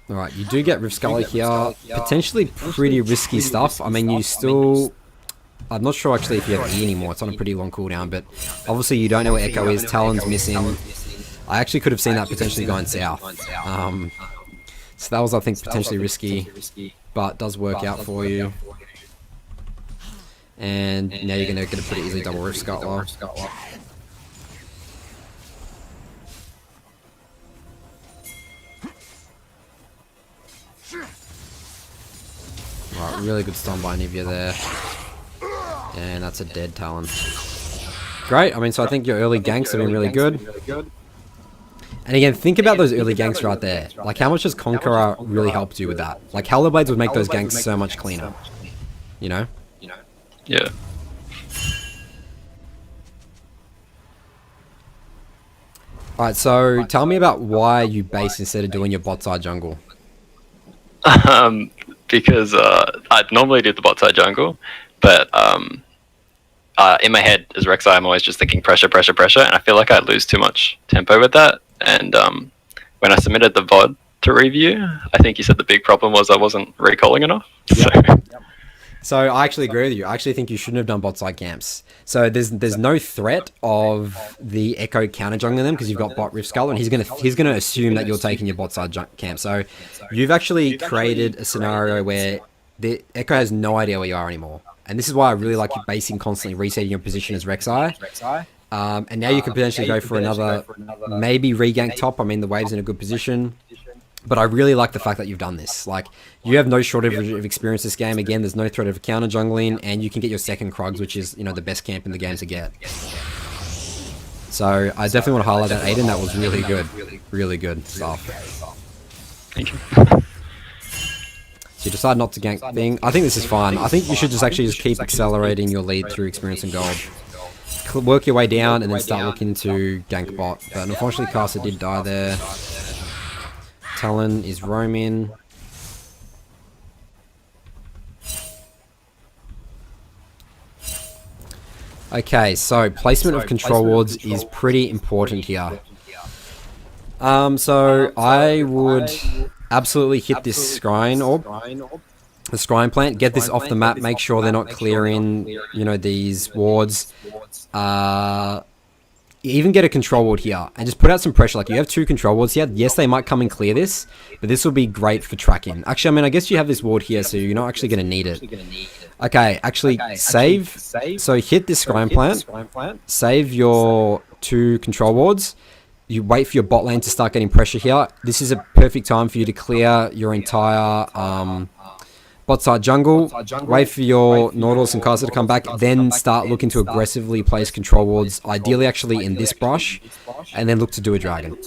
A: Alright, you do get Rift Scully here. Potentially pretty risky stuff. I mean, you still... I'm not sure actually if you have E anymore. It's on a pretty long cooldown, but obviously you don't know where Echo is. Talon's missing. I actually could have seen that potentially going south. So that was, I think, potentially risky, but does work out for you. And now you're going to get a pretty easily double Rift Scuttler. Right, really good stun by Nivea there. And that's a dead Talon. Great, I mean, so I think your early ganks have been really good. And again, think about those early ganks right there. Like, how much has Conqueror really helped you with that? Like, Halo Blades would make those ganks so much cleaner. You know?
D: Yeah.
A: Alright, so tell me about why you base instead of doing your bot side jungle.
D: Because I'd normally do the bot side jungle, but in my head as Rek'Sai, I'm always just thinking pressure, pressure, pressure, and I feel like I lose too much tempo with that. And when I submitted the VOD to review, I think you said the big problem was I wasn't recalling enough.
A: Yep.
D: So.
A: So I actually agree with you. I actually think you shouldn't have done bot side camps. So there's no threat of the Echo counter jungling them because you've got bot Rift Skull, and he's gonna assume that you're taking your bot side camp. So you've actually created a scenario where the Echo has no idea where you are anymore, and this is why I really like you basing constantly resetting your position as Rek'Sai. And now you can potentially go for another maybe regank top. I mean the wave's in a good position. But I really like the fact that you've done this. Like, you have no shortage of experience this game. Again, there's no threat of counter jungling, and you can get your second Krugs, which is, the best camp in the game to get. So, I definitely want to highlight that, Aidan. That was really good. Really good stuff.
D: Thank you.
A: So you decide not to gank thing. I think this is fine. I think you should just keep accelerating your lead through experience and gold. Work your way down, and then start looking to gank bot. But unfortunately, Caster did die there. Talon is roaming. Okay, so placement of control wards is pretty important here. So I would absolutely hit this scrying orb, the scrying plant, get this off the map, make sure they're not clearing, these wards. Even get a control ward here and just put out some pressure. Like, you have 2 control wards here. Yes, they might come and clear this, but this will be great for tracking. Actually, I mean, I guess you have this ward here, so you're not actually going to need it. Okay, actually save. So hit this scrying plant. Save your 2 control wards. You wait for your bot lane to start getting pressure here. This is a perfect time for you to clear your entire bot side jungle, wait for your Nautilus and Caster to come back, then start looking to aggressively place control wards, ideally actually in this brush, and then look to do a dragon.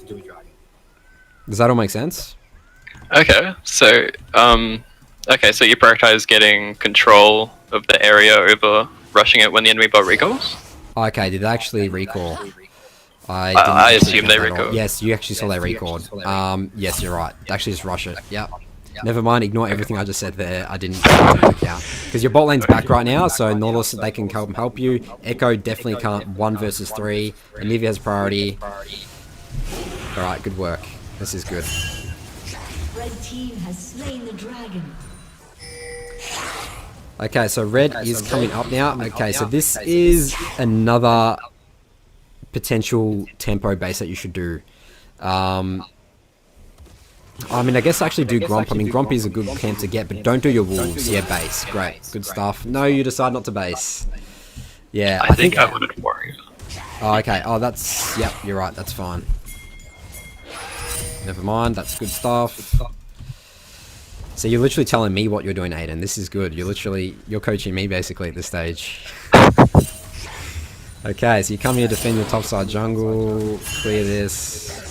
A: Does that all make sense?
D: Okay, so so you prioritize getting control of the area over rushing it when the enemy bot recalls?
A: Okay, did they actually recall?
D: I assume they recalled.
A: Yes, you actually saw they recalled. Yes, you're right. Actually just rush it. Yep. Never mind, ignore everything I just said there. I didn't take into account. Because your bot lane's back right now, so Nautilus, they can help you. Echo definitely can't 1 versus 3. Anivia has priority. Alright, good work. This is good.
E: Red team has slain the dragon.
A: Okay, so red is coming up now. Okay, so this is another potential tempo base that you should do. I mean, I guess actually do Gromp. I mean, Gromp is a good camp to get, but don't do your wolves. Yeah, base. Great. Good stuff. No, you decide not to base. Yeah,
D: I think I wouldn't worry.
A: Oh, okay. Oh, that's... Yep, you're right. That's fine. Never mind. That's good stuff. So you're literally telling me what you're doing, Aidan. This is good. You're coaching me, basically, at this stage. Okay, so you come here, defend your topside jungle, clear this.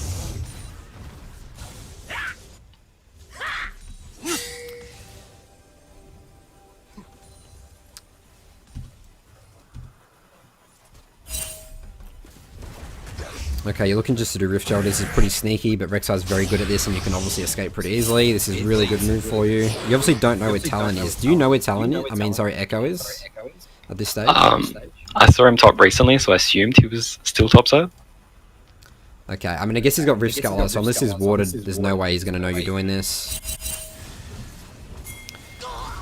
A: Okay, you're looking just to do Rift Herald. This is pretty sneaky, but Rek'Sai's very good at this, and you can obviously escape pretty easily. This is a really good move for you. You obviously don't know where Talon is. Do you know where Talon is? I mean, sorry, Echo is at this stage?
D: I saw him top recently, so I assumed he was still topside.
A: Okay, I mean, I guess he's got Rift Sculler, so unless he's warded, there's no way he's going to know you're doing this.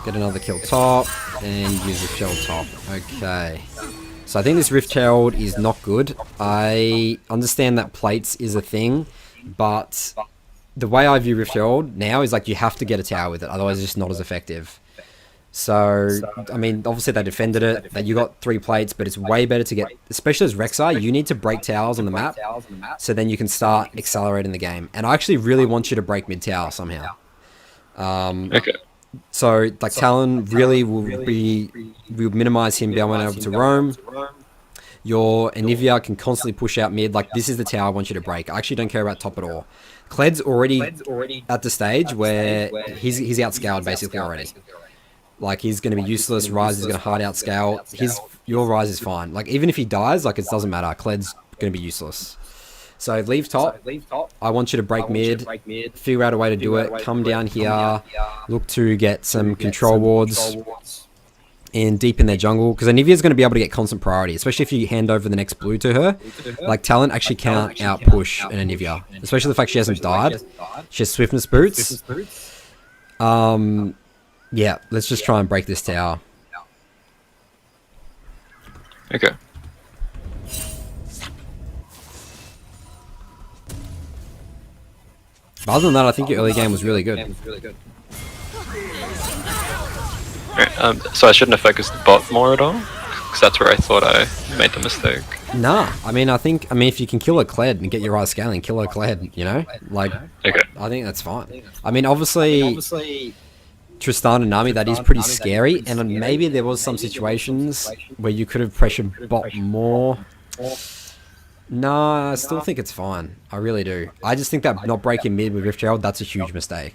A: Get another kill top, and use Rift Herald top. Okay. So I think this Rift Herald is not good. I understand that plates is a thing, but the way I view Rift Herald now is like you have to get a tower with it, otherwise it's just not as effective. So, I mean, obviously they defended it, that you got 3 plates, but it's way better to get, especially as Rek'Sai, you need to break towers on the map, so then you can start accelerating the game. And I actually really want you to break mid tower somehow.
D: Okay.
A: So, like, Talon really will minimize him being able to roam. Your Anivia can constantly push out mid. Like, this is the tower I want you to break. I actually don't care about top at all. Cled's already at the stage where he's outscaled basically already. Like, he's going to be useless. Ryze is going to hard outscale. Your Ryze is fine. Like, even if he dies, like, it doesn't matter. Cled's going to be useless. So leave top. I want you to break mid, figure out a way to do it, come down here, look to get some control wards, in deep in their jungle, because Anivia's going to be able to get constant priority, especially if you hand over the next blue to her. Like, Talon actually can't out-push an Anivia, especially the fact she hasn't died. She has Swiftness boots. Yeah, let's just try and break this tower.
D: Okay.
A: But other than that, I think your early game was really good.
D: Alright, so I shouldn't have focused the bot more at all? Because that's where I thought I made the mistake.
A: Nah, I mean, if you can kill a Kled and get your eye scaling, kill a Kled, you know? Like,
D: Okay.
A: I think that's fine. I mean, obviously, Tristan and Nami, that is pretty scary, and maybe there was some situations where you could have pressured bot more. Nah, I still think it's fine. I really do. I just think that not breaking mid with Rift Herald, that's a huge mistake.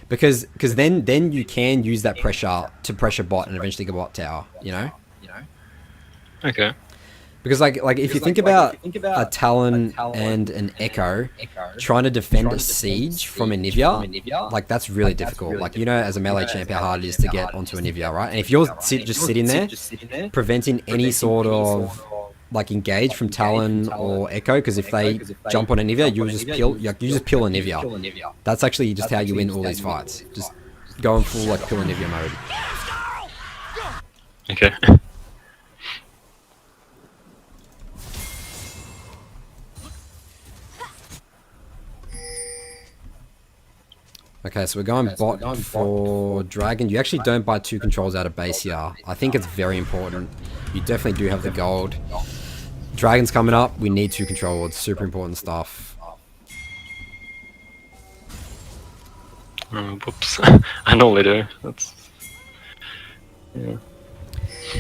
A: Because then you can use that pressure to pressure bot and eventually get bot tower, you know?
D: Okay.
A: Because like if you think about a Talon and an Echo trying to defend a siege from Anivia, like that's really difficult. Like, you know, as a melee champ how hard it is to get onto Anivia, right? And if you're just sitting there, preventing any sort of like engage from Talon or Echo, because if they jump on Anivia, you just peel Anivia. That's actually just how you win all these fights. Just go in full like peel Anivia mode.
D: Okay.
A: Okay, so we're going bot for Dragon. You actually don't buy 2 controls out of base here. I think it's very important. You definitely do have the gold. Dragon's coming up. We need 2 control wards. Super important stuff.
D: Whoops. I normally do. That's... Yeah.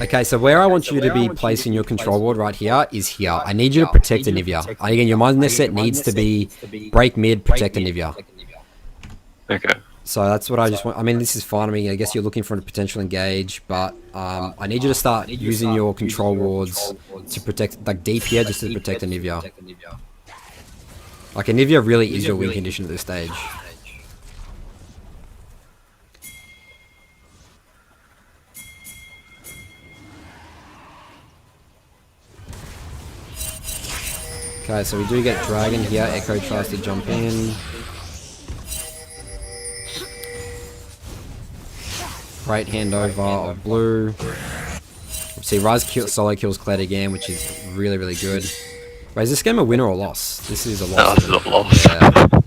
A: Okay, so where I want you to be placing your control ward right here is here. I need you to protect Anivia. Again, your mindset set needs to be break mid, protect Anivia.
D: Okay.
A: So that's what I just want. I mean, this is fine. I mean, I guess you're looking for a potential engage, but I need you to start using your control wards to protect, like deep here, just to protect Anivia. Like, Anivia really is your win condition at this stage. Okay, so we do get Dragon here. Echo tries to jump in. Great handover of blue. See, Rise solo kills Kled again, which is really, really good. Wait, is this game a win or a loss? This is a loss.
D: No, this is a loss.
A: Yeah.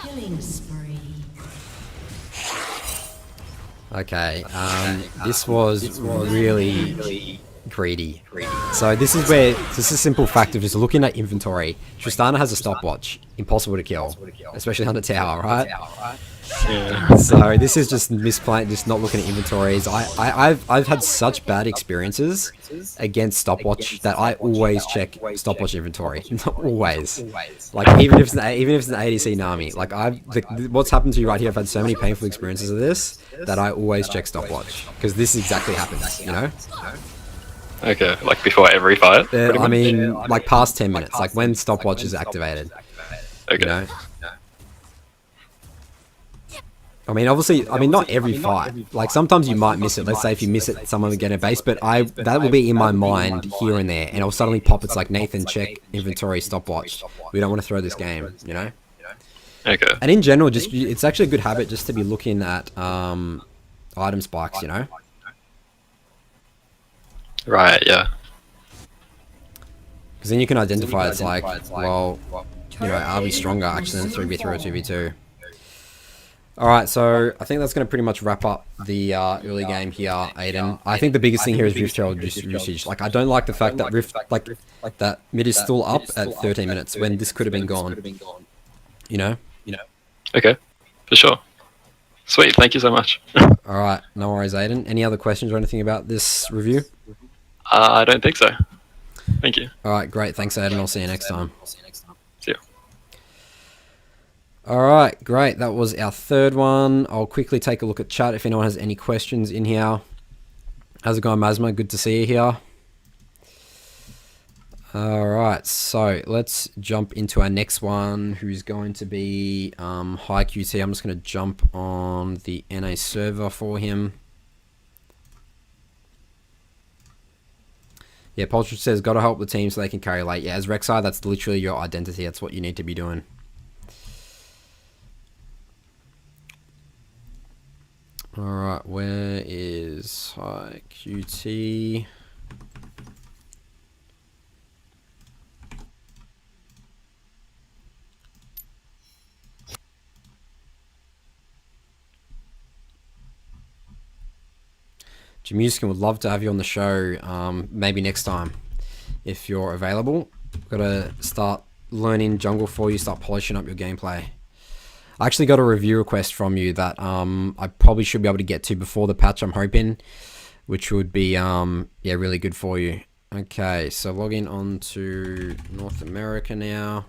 E: Killing spree.
A: Okay, this was really greedy. So this is where, this is a simple fact of just looking at inventory. Tristana has a stopwatch, impossible to kill, especially on the tower, right?
D: Yeah.
A: So this is just misplaying, just not looking at inventories. I've had such bad experiences against stopwatch that I always check stopwatch inventory. Always. Like even if it's an ADC Nami. Like what's happened to you right here? I've had so many painful experiences of this that I always check stopwatch, because this exactly happens. You know.
D: Okay, like before every fight?
A: I mean, like past 10 minutes, like when stopwatch is activated.
D: Okay.
A: You know? I mean, obviously, I mean, not every fight. Like, sometimes you might miss it. Let's say if you miss it, someone will get a base, but that will be in my mind here and there, and it'll suddenly pop. It's like, Nathan, check inventory, stopwatch. We don't want to throw this game, you know?
D: Okay.
A: And in general, just it's actually a good habit just to be looking at item spikes, you know?
D: Right, yeah.
A: Because then you can identify, it's like, well, you know, are we stronger actually than 3v3 or 2v2? Alright, so I think that's going to pretty much wrap up the early game here, Aidan. I think the biggest thing here is Rift Herald usage. Like, I don't like the fact that that mid is still up at 13 minutes when this could have been gone. You know?
D: Okay, for sure. Sweet, thank you so much.
A: Alright, no worries, Aidan. Any other questions or anything about this review?
D: I don't think so. Thank you.
A: Alright, great. Thanks, Aidan. I'll see you next time.
D: See you.
A: Alright, great. That was our third one. I'll quickly take a look at chat if anyone has any questions in here. How's it going, Mazma? Good to see you here. Alright, so let's jump into our next one, who's going to be High QT. I'm just going to jump on the NA server for him. Yeah, Poltron says, gotta help the team so they can carry late. Yeah, as Rek'Sai, that's literally your identity. That's what you need to be doing. Alright, where is High QT? Jamuskin would love to have you on the show, maybe next time, if you're available. Gotta start learning jungle for you, start polishing up your gameplay. I actually got a review request from you that I probably should be able to get to before the patch, I'm hoping, which would be yeah, really good for you. Okay, so logging on to North America now.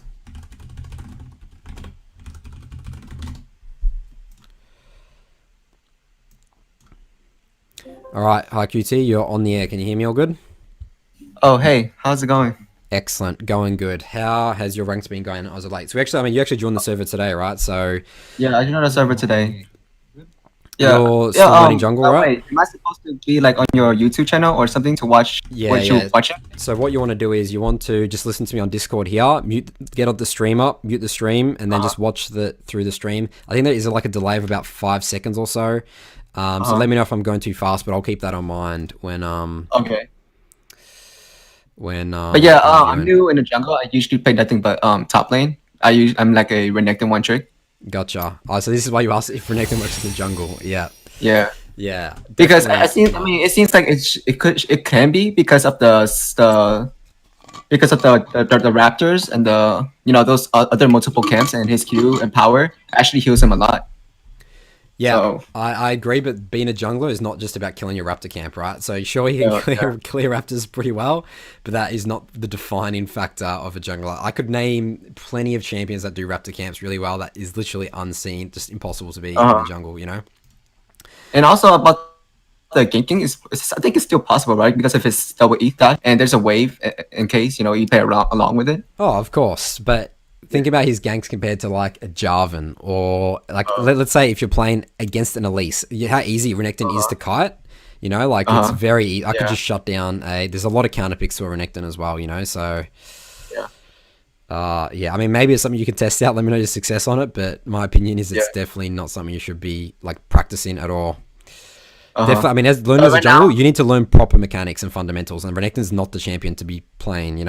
A: Alright, hi QT, you're on the air. Can you hear me all good?
F: Oh, hey, how's it going?
A: Excellent, going good. How has your ranks been going as of late? So you actually joined the server today, right? So
F: yeah, I joined the server today. Yeah,
A: you're still running jungle, right?
F: Wait, am I supposed to be like on your YouTube channel or something to watch what you're watching?
A: So what you want to do is you want to just listen to me on Discord here, get on the stream up, mute the stream, and then just watch through the stream. I think there is like a delay of about 5 seconds or so. So let me know if I'm going too fast, but I'll keep that in mind when
F: okay.
A: When
F: but yeah, I'm new in the jungle. I usually play nothing but top lane. I'm like a Renekton one trick.
A: Gotcha. Oh, so this is why you asked if Renekton works in the jungle. Yeah.
F: Yeah.
A: Yeah.
F: Because it seems like it can be because of the raptors and the those other multiple camps, and his Q and power actually heals him a lot.
A: Yeah,
F: so,
A: I agree, but being a jungler is not just about killing your raptor camp, right? So sure, you can clear raptors pretty well, but that is not the defining factor of a jungler. I could name plenty of champions that do raptor camps really well. That is literally unseen, just impossible to be in the jungle, you know?
F: And also about the ganking, I think it's still possible, right? Because of his double ETH that, and there's a wave in case, you play along with it.
A: Oh, of course, but think about his ganks compared to like a Jarvan, or like let's say if you're playing against an Elise, how easy Renekton is to kite. Like it's very easy. I could just shut down there's a lot of counter picks to a Renekton as well, so yeah, I mean, maybe it's something you can test out. Let me know your success on it, but my opinion is it's definitely not something you should be like practicing at all. Definitely, I mean, learning as a jungle, you need to learn proper mechanics and fundamentals, and Renekton's not the champion to be playing,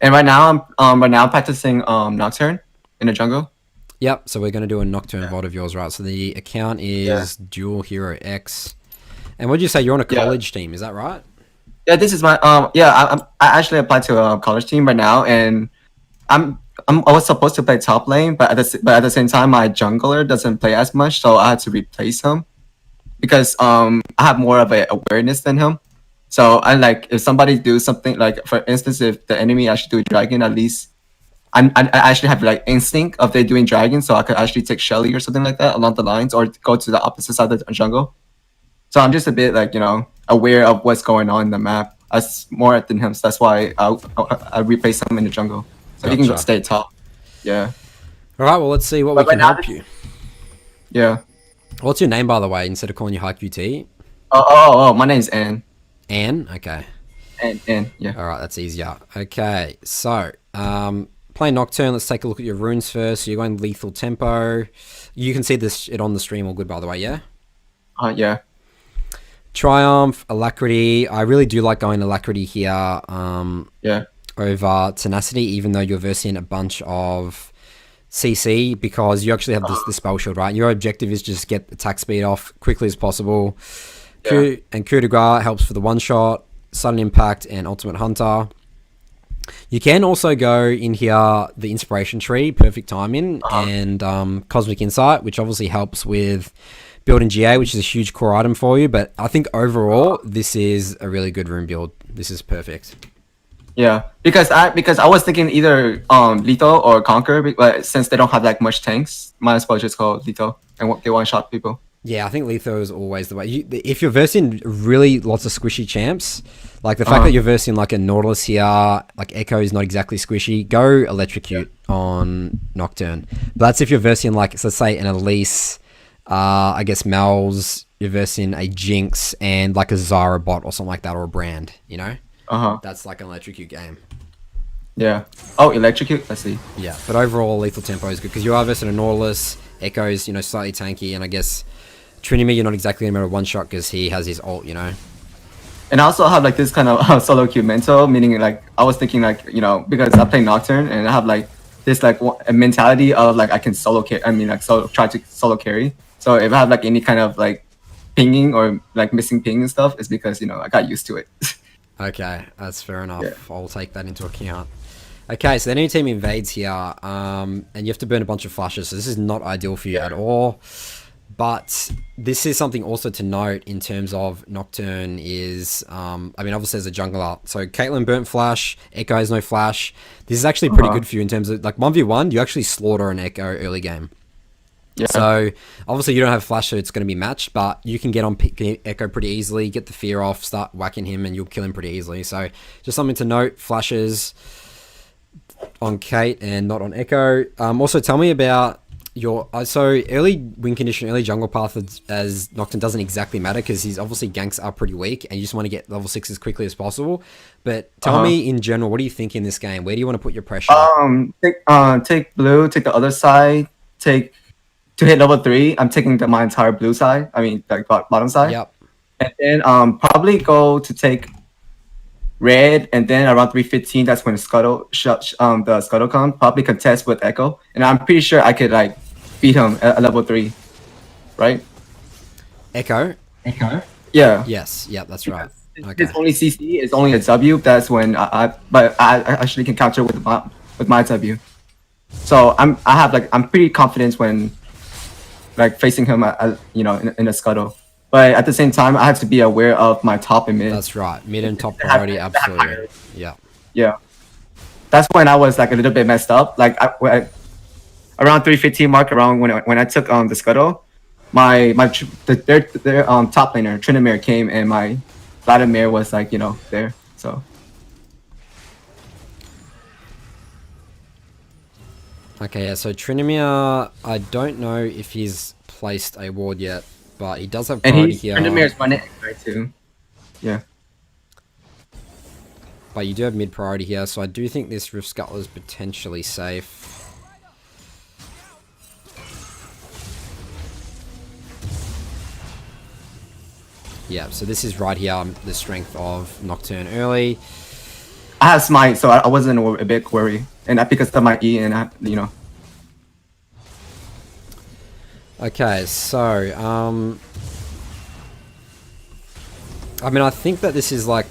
F: And right now I'm practicing Nocturne in the jungle.
A: Yep, so we're going to do a Nocturne VOD of yours, right? So the account is Dual Hero X. And what did you say? You're on a college team, is that right?
F: Yeah, this is my I actually applied to a college team right now, and I was supposed to play top lane, but at the same time my jungler doesn't play as much, so I had to replace him because I have more of an awareness than him. So I if somebody do something, like for instance, if the enemy actually do dragon, at least I actually have like instinct of they doing dragon, so I could actually take Shelly or something like that along the lines, or go to the opposite side of the jungle. So I'm just a bit aware of what's going on in the map as more than him. So that's why I replace him in the jungle, so he can stay top. Yeah.
A: All right. Well, let's see what we can help you.
F: Yeah.
A: What's your name, by the way? Instead of calling you High QT.
F: Oh, my name's Anne.
A: Anne, okay.
F: Anne, yeah.
A: All right, that's easier. Okay, so playing Nocturne. Let's take a look at your runes first. So you're going lethal tempo. You can see it on the stream all good, by the way, yeah?
F: Yeah.
A: Triumph, Alacrity. I really do like going Alacrity here. Over Tenacity, even though you're versing a bunch of CC, because you actually have the spell shield, right? Your objective is just get attack speed off quickly as possible. Coup de grace helps for the one shot, sudden impact, and ultimate hunter. You can also go in here the inspiration tree, perfect timing, and cosmic insight, which obviously helps with building GA, which is a huge core item for you. But I think overall this is a really good rune build. This is perfect.
F: Yeah, because I was thinking either lethal or conquer, but since they don't have much tanks, might as well just go lethal and they one shot people.
A: Yeah, I think Letho is always the way. If you're versing really lots of squishy champs, like the fact that you're versing like a Nautilus here, like Echo is not exactly squishy, go Electrocute on Nocturne. But that's if you're versing like, so let's say an Elise, I guess Mel's, you're versing a Jinx and like a Zara bot or something like that, or a Brand, you know? That's like an Electrocute game.
F: Yeah. Oh, Electrocute? Let's see.
A: Yeah, but overall, lethal tempo is good because you are versing a Nautilus, Echo's, you know, slightly tanky, and I guess Trinity, you're not exactly going to remember one shot because he has his ult, you know?
F: And I also have like this kind of solo queue mental, meaning like I was thinking like, you know, because I play Nocturne and I have like this like a mentality of like I can solo carry, I mean like try to solo carry. So if I have like any kind of like pinging or like missing ping and stuff, it's because, you know, I got used to it.
A: Okay, that's fair enough.
F: Yeah.
A: I'll take that into account. Okay, so the enemy team invades here, and you have to burn a bunch of flushes, so this is not ideal for you at all. But this is something also to note in terms of Nocturne is, I mean, obviously as a jungler. So Caitlyn burnt flash, Echo has no flash. This is actually pretty good for you in terms of, like, 1v1, you actually slaughter an Echo early game. Yeah. So obviously you don't have flash, so it's going to be matched, but you can get on Echo pretty easily, get the fear off, start whacking him, and you'll kill him pretty easily. So just something to note, flashes on Kate and not on Echo. Also, tell me about your so early win condition, early jungle path as Nocturne doesn't exactly matter because he's obviously ganks are pretty weak and you just want to get level 6 as quickly as possible. But tell me in general, what do you think in this game? Where do you want to put your pressure?
F: Take blue, take the other side, to hit level 3. I'm taking my entire blue side. I mean, like bottom side.
A: Yep.
F: And then probably go to take red, and then around 315, that's when the scuttle comes. Probably contest with Echo, and I'm pretty sure I could like beat him at level 3, right?
A: Echo?
F: Yeah.
A: Yes. Yep, that's right.
F: Okay. It's only CC. It's only a W. That's when I actually can counter with my W. So I'm pretty confident when like facing him you know in a scuttle. But at the same time, I have to be aware of my top and mid.
A: That's right. Mid and top priority, absolutely. Yeah.
F: Yeah. That's when I was like a little bit messed up. Like around 315 mark, around when I took the scuttle, their top laner Trinamere came and my Vladimir was like, you know, there. So.
A: Okay, yeah, so Trinamere, I don't know if he's placed a ward yet, but he does have priority here.
F: Trinamere's running right too. Yeah.
A: But you do have mid priority here, so I do think this Rift Scuttler is potentially safe. Yeah, so this is right here, the strength of Nocturne early.
F: I have smite, so I wasn't a bit worried, and that because of my E, and you know.
A: Okay, so I mean, I think that this is like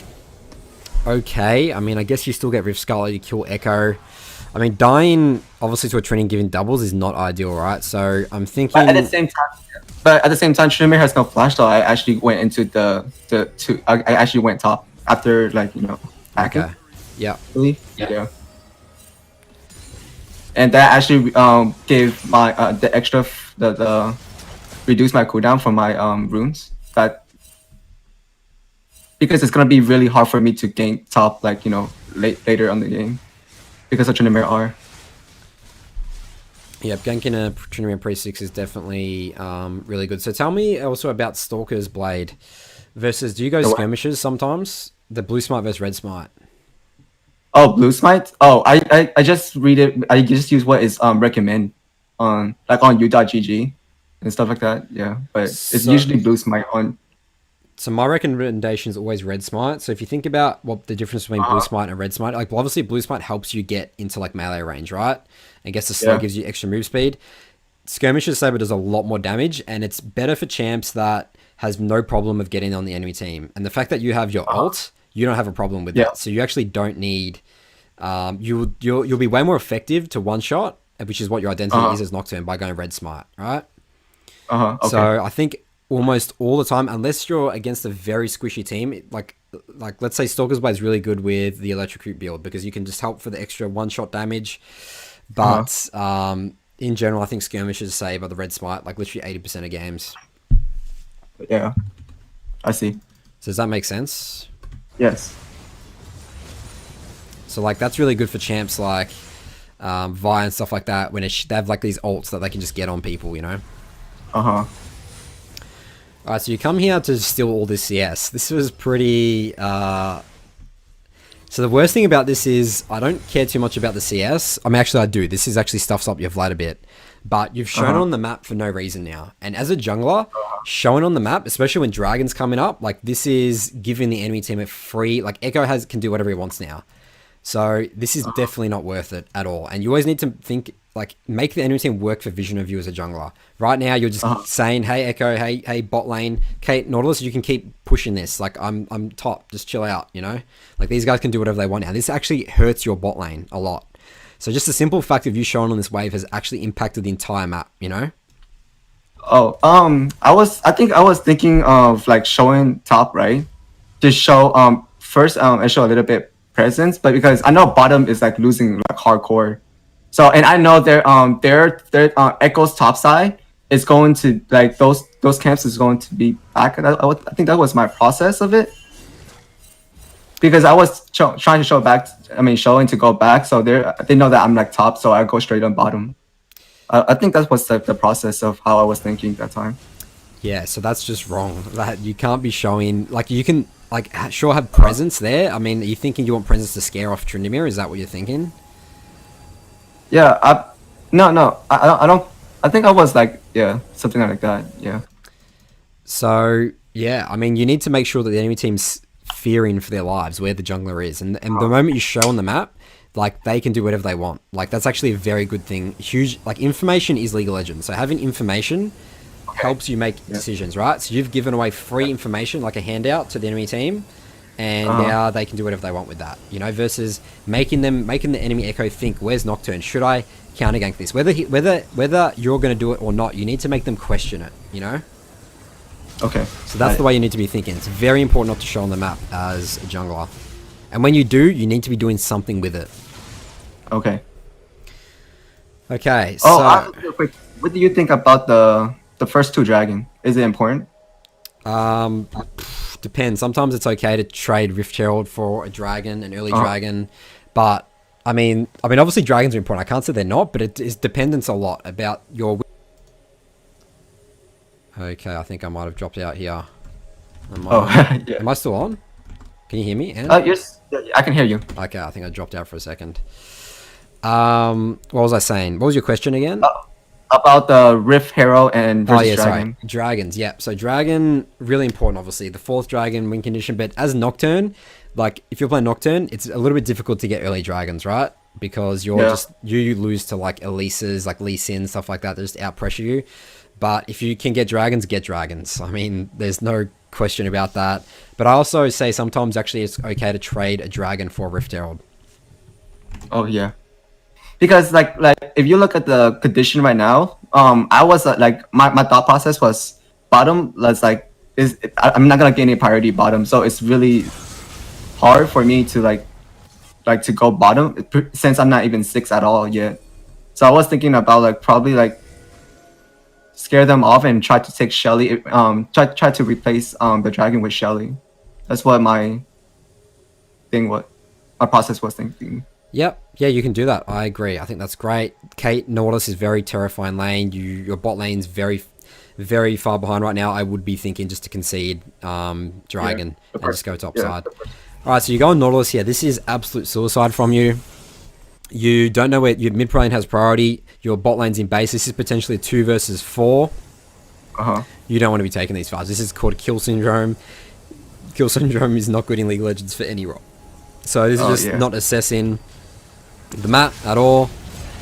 A: okay. I mean, I guess you still get Rift Scuttler, you kill Echo. I mean, dying obviously to a Trinity giving doubles is not ideal, right? So I'm thinking.
F: But at the same time, Trinamere has no flash, so I actually went into I actually went top after like, you know, hacking.
A: Okay. Yeah.
F: Yeah. And that actually gave my the extra the reduced my cooldown for my runes. That because it's gonna be really hard for me to gank top, like, you know, later on the game because of Trinamere R.
A: Yep, ganking a Trinamere Pre-6 is definitely really good. So tell me also about Stalker's Blade versus, do you go skirmishes sometimes? The blue smite versus red smite.
F: Oh, blue smite? Oh, I just read it. I just use what is recommend on like on u.gg and stuff like that. Yeah, but it's usually blue smite on.
A: So my recommendation is always red smite. So if you think about what the difference between blue smite and red smite, like obviously blue smite helps you get into like melee range, right? And guess the slow gives you extra move speed. Skirmishes Saber does a lot more damage, and it's better for champs that has no problem of getting on the enemy team. And the fact that you have your ult, you don't have a problem with that. So you actually don't need. You'll be way more effective to one shot, which is what your identity is as Nocturne, by going red smite, right?
F: Okay.
A: So I think almost all the time, unless you're against a very squishy team, like let's say Stalker's Blade is really good with the Electrocute build because you can just help for the extra one shot damage. But in general, I think skirmishes save by the red smite like literally 80% of games.
F: Yeah, I see.
A: So does that make sense?
F: Yes.
A: So like that's really good for champs like Vi and stuff like that when they have like these ults that they can just get on people, you know?
F: Uh-huh.
A: Alright, so you come here to steal all this CS. This was pretty... So the worst thing about this is I don't care too much about the CS. I mean, actually I do. This is actually stuffs up your Vlad a bit. But you've shown on the map for no reason now. And as a jungler, showing on the map, especially when Dragon's coming up, like this is giving the enemy team a free... Like Echo can do whatever he wants now. So this is definitely not worth it at all. And you always need to think, like, make the enemy team work for vision of you as a jungler. Right now, you're just saying, hey, Echo, hey, bot lane, Kate, Nautilus, you can keep pushing this. Like, I'm top, just chill out, you know? Like, these guys can do whatever they want now. This actually hurts your bot lane a lot. So just the simple fact of you showing on this wave has actually impacted the entire map, you know?
F: Oh, I think I was thinking of, like, showing top, right? To show, first, I show a little bit presence, but because I know bottom is like losing like hardcore, so and I know their Echo's top side is going to like those camps is going to be back. I think that was my process of it because I was trying to show back. I mean, showing to go back, so they know that I'm like top, so I go straight on bottom. I think that was the process of how I was thinking that time.
A: Yeah, so that's just wrong. That you can't be showing like you can. Like, sure, have presence there. I mean, are you thinking you want presence to scare off Tryndamere? Is that what you're thinking?
F: Yeah, I don't. I think I was like, yeah, something like that. Yeah.
A: So, yeah, I mean, you need to make sure that the enemy team's fearing for their lives where the jungler is. And the moment you show on the map, like, they can do whatever they want. Like, that's actually a very good thing. Huge, like, information is League of Legends. So having information helps you make decisions, right? So you've given away free information, like a handout to the enemy team, and now they can do whatever they want with that, you know, versus making the enemy Echo think, where's Nocturne? Should I counter gank this? Whether you're going to do it or not, you need to make them question it, you know?
F: Okay.
A: So that's the way you need to be thinking. It's very important not to show on the map as a jungler. And when you do, you need to be doing something with it.
F: Okay.
A: Okay, so...
F: Oh, real quick, what do you think about the first 2 dragon? Is it important?
A: Depends. Sometimes it's okay to trade Rift Herald for a dragon, an early dragon, but I mean, obviously dragons are important. I can't say they're not, but it is dependence a lot about your. Okay, I think I might have dropped out here.
F: Yeah.
A: Am I still on? Can you hear me?
F: Yes, I can hear you.
A: Okay, I think I dropped out for a second. What was I saying? What was your question again?
F: About the Rift Herald and versus Dragon.
A: Sorry. Dragons, yeah. So Dragon, really important, obviously. The 4th Dragon, win condition. But as Nocturne, like, if you're playing Nocturne, it's a little bit difficult to get early Dragons, right? Because you lose to, like, Elises, like Lee Sin, stuff like that. They just out-pressure you. But if you can get Dragons, get Dragons. I mean, there's no question about that. But I also say sometimes, actually, it's okay to trade a Dragon for a Rift Herald.
F: Oh, yeah. Because like if you look at the condition right now, I was like my thought process was bottom. Let's like I'm not gonna get any priority bottom, so it's really hard for me to like to go bottom since I'm not even 6 at all yet. So I was thinking about like probably like scare them off and try to take Shelly. Try to replace the dragon with Shelly. That's what my process was thinking.
A: Yep. Yeah, you can do that. I agree. I think that's great. Kate, Nautilus is very terrifying lane. Your bot lane's very, very far behind right now. I would be thinking just to concede Dragon and just go top side. All right, so you go on Nautilus here. This is absolute suicide from you. You don't know where your mid lane has priority. Your bot lane's in base. This is potentially a 2 versus 4. You don't want to be taking these fights. This is called kill syndrome. Kill syndrome is not good in League of Legends for any role. So this is just not assessing the map at all,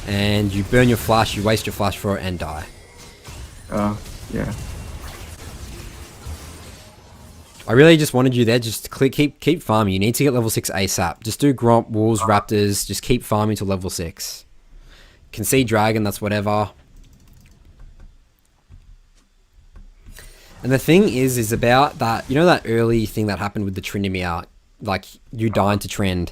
A: and you burn your flash, you waste your flash for it, and die.
F: Yeah.
A: I really just wanted you there just to keep farming. You need to get level 6 ASAP. Just do Gromp, Wolves, Raptors. Just keep farming to level 6. Concede Dragon, that's whatever. And the thing is about that, you know that early thing that happened with the Tryndamere, like you dying to trend.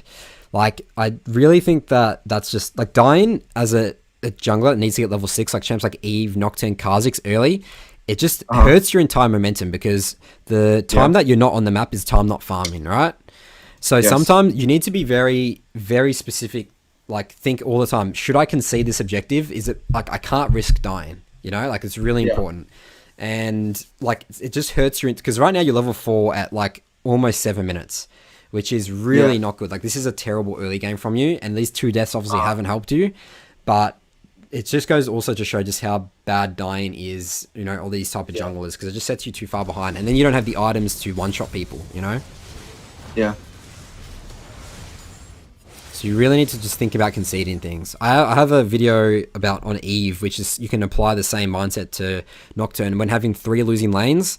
A: Like, I really think that that's just, like, dying as a jungler that needs to get level 6, like champs like Eve, Nocturne, Kha'Zix early, it just hurts your entire momentum because the time that you're not on the map is time not farming, right? So sometimes you need to be very, very specific. Like, think all the time, should I concede this objective? Is it like I can't risk dying? You know, like it's really important. And like it just hurts your, because right now you're level 4 at like almost 7 minutes, which is really not good. Like this is a terrible early game from you, and these 2 deaths obviously haven't helped you, but it just goes also to show just how bad dying is, you know, all these type of junglers, because it just sets you too far behind, and then you don't have the items to one-shot people, you know?
F: Yeah.
A: So you really need to just think about conceding things. I have a video about on Eve, which is you can apply the same mindset to Nocturne when having 3 losing lanes.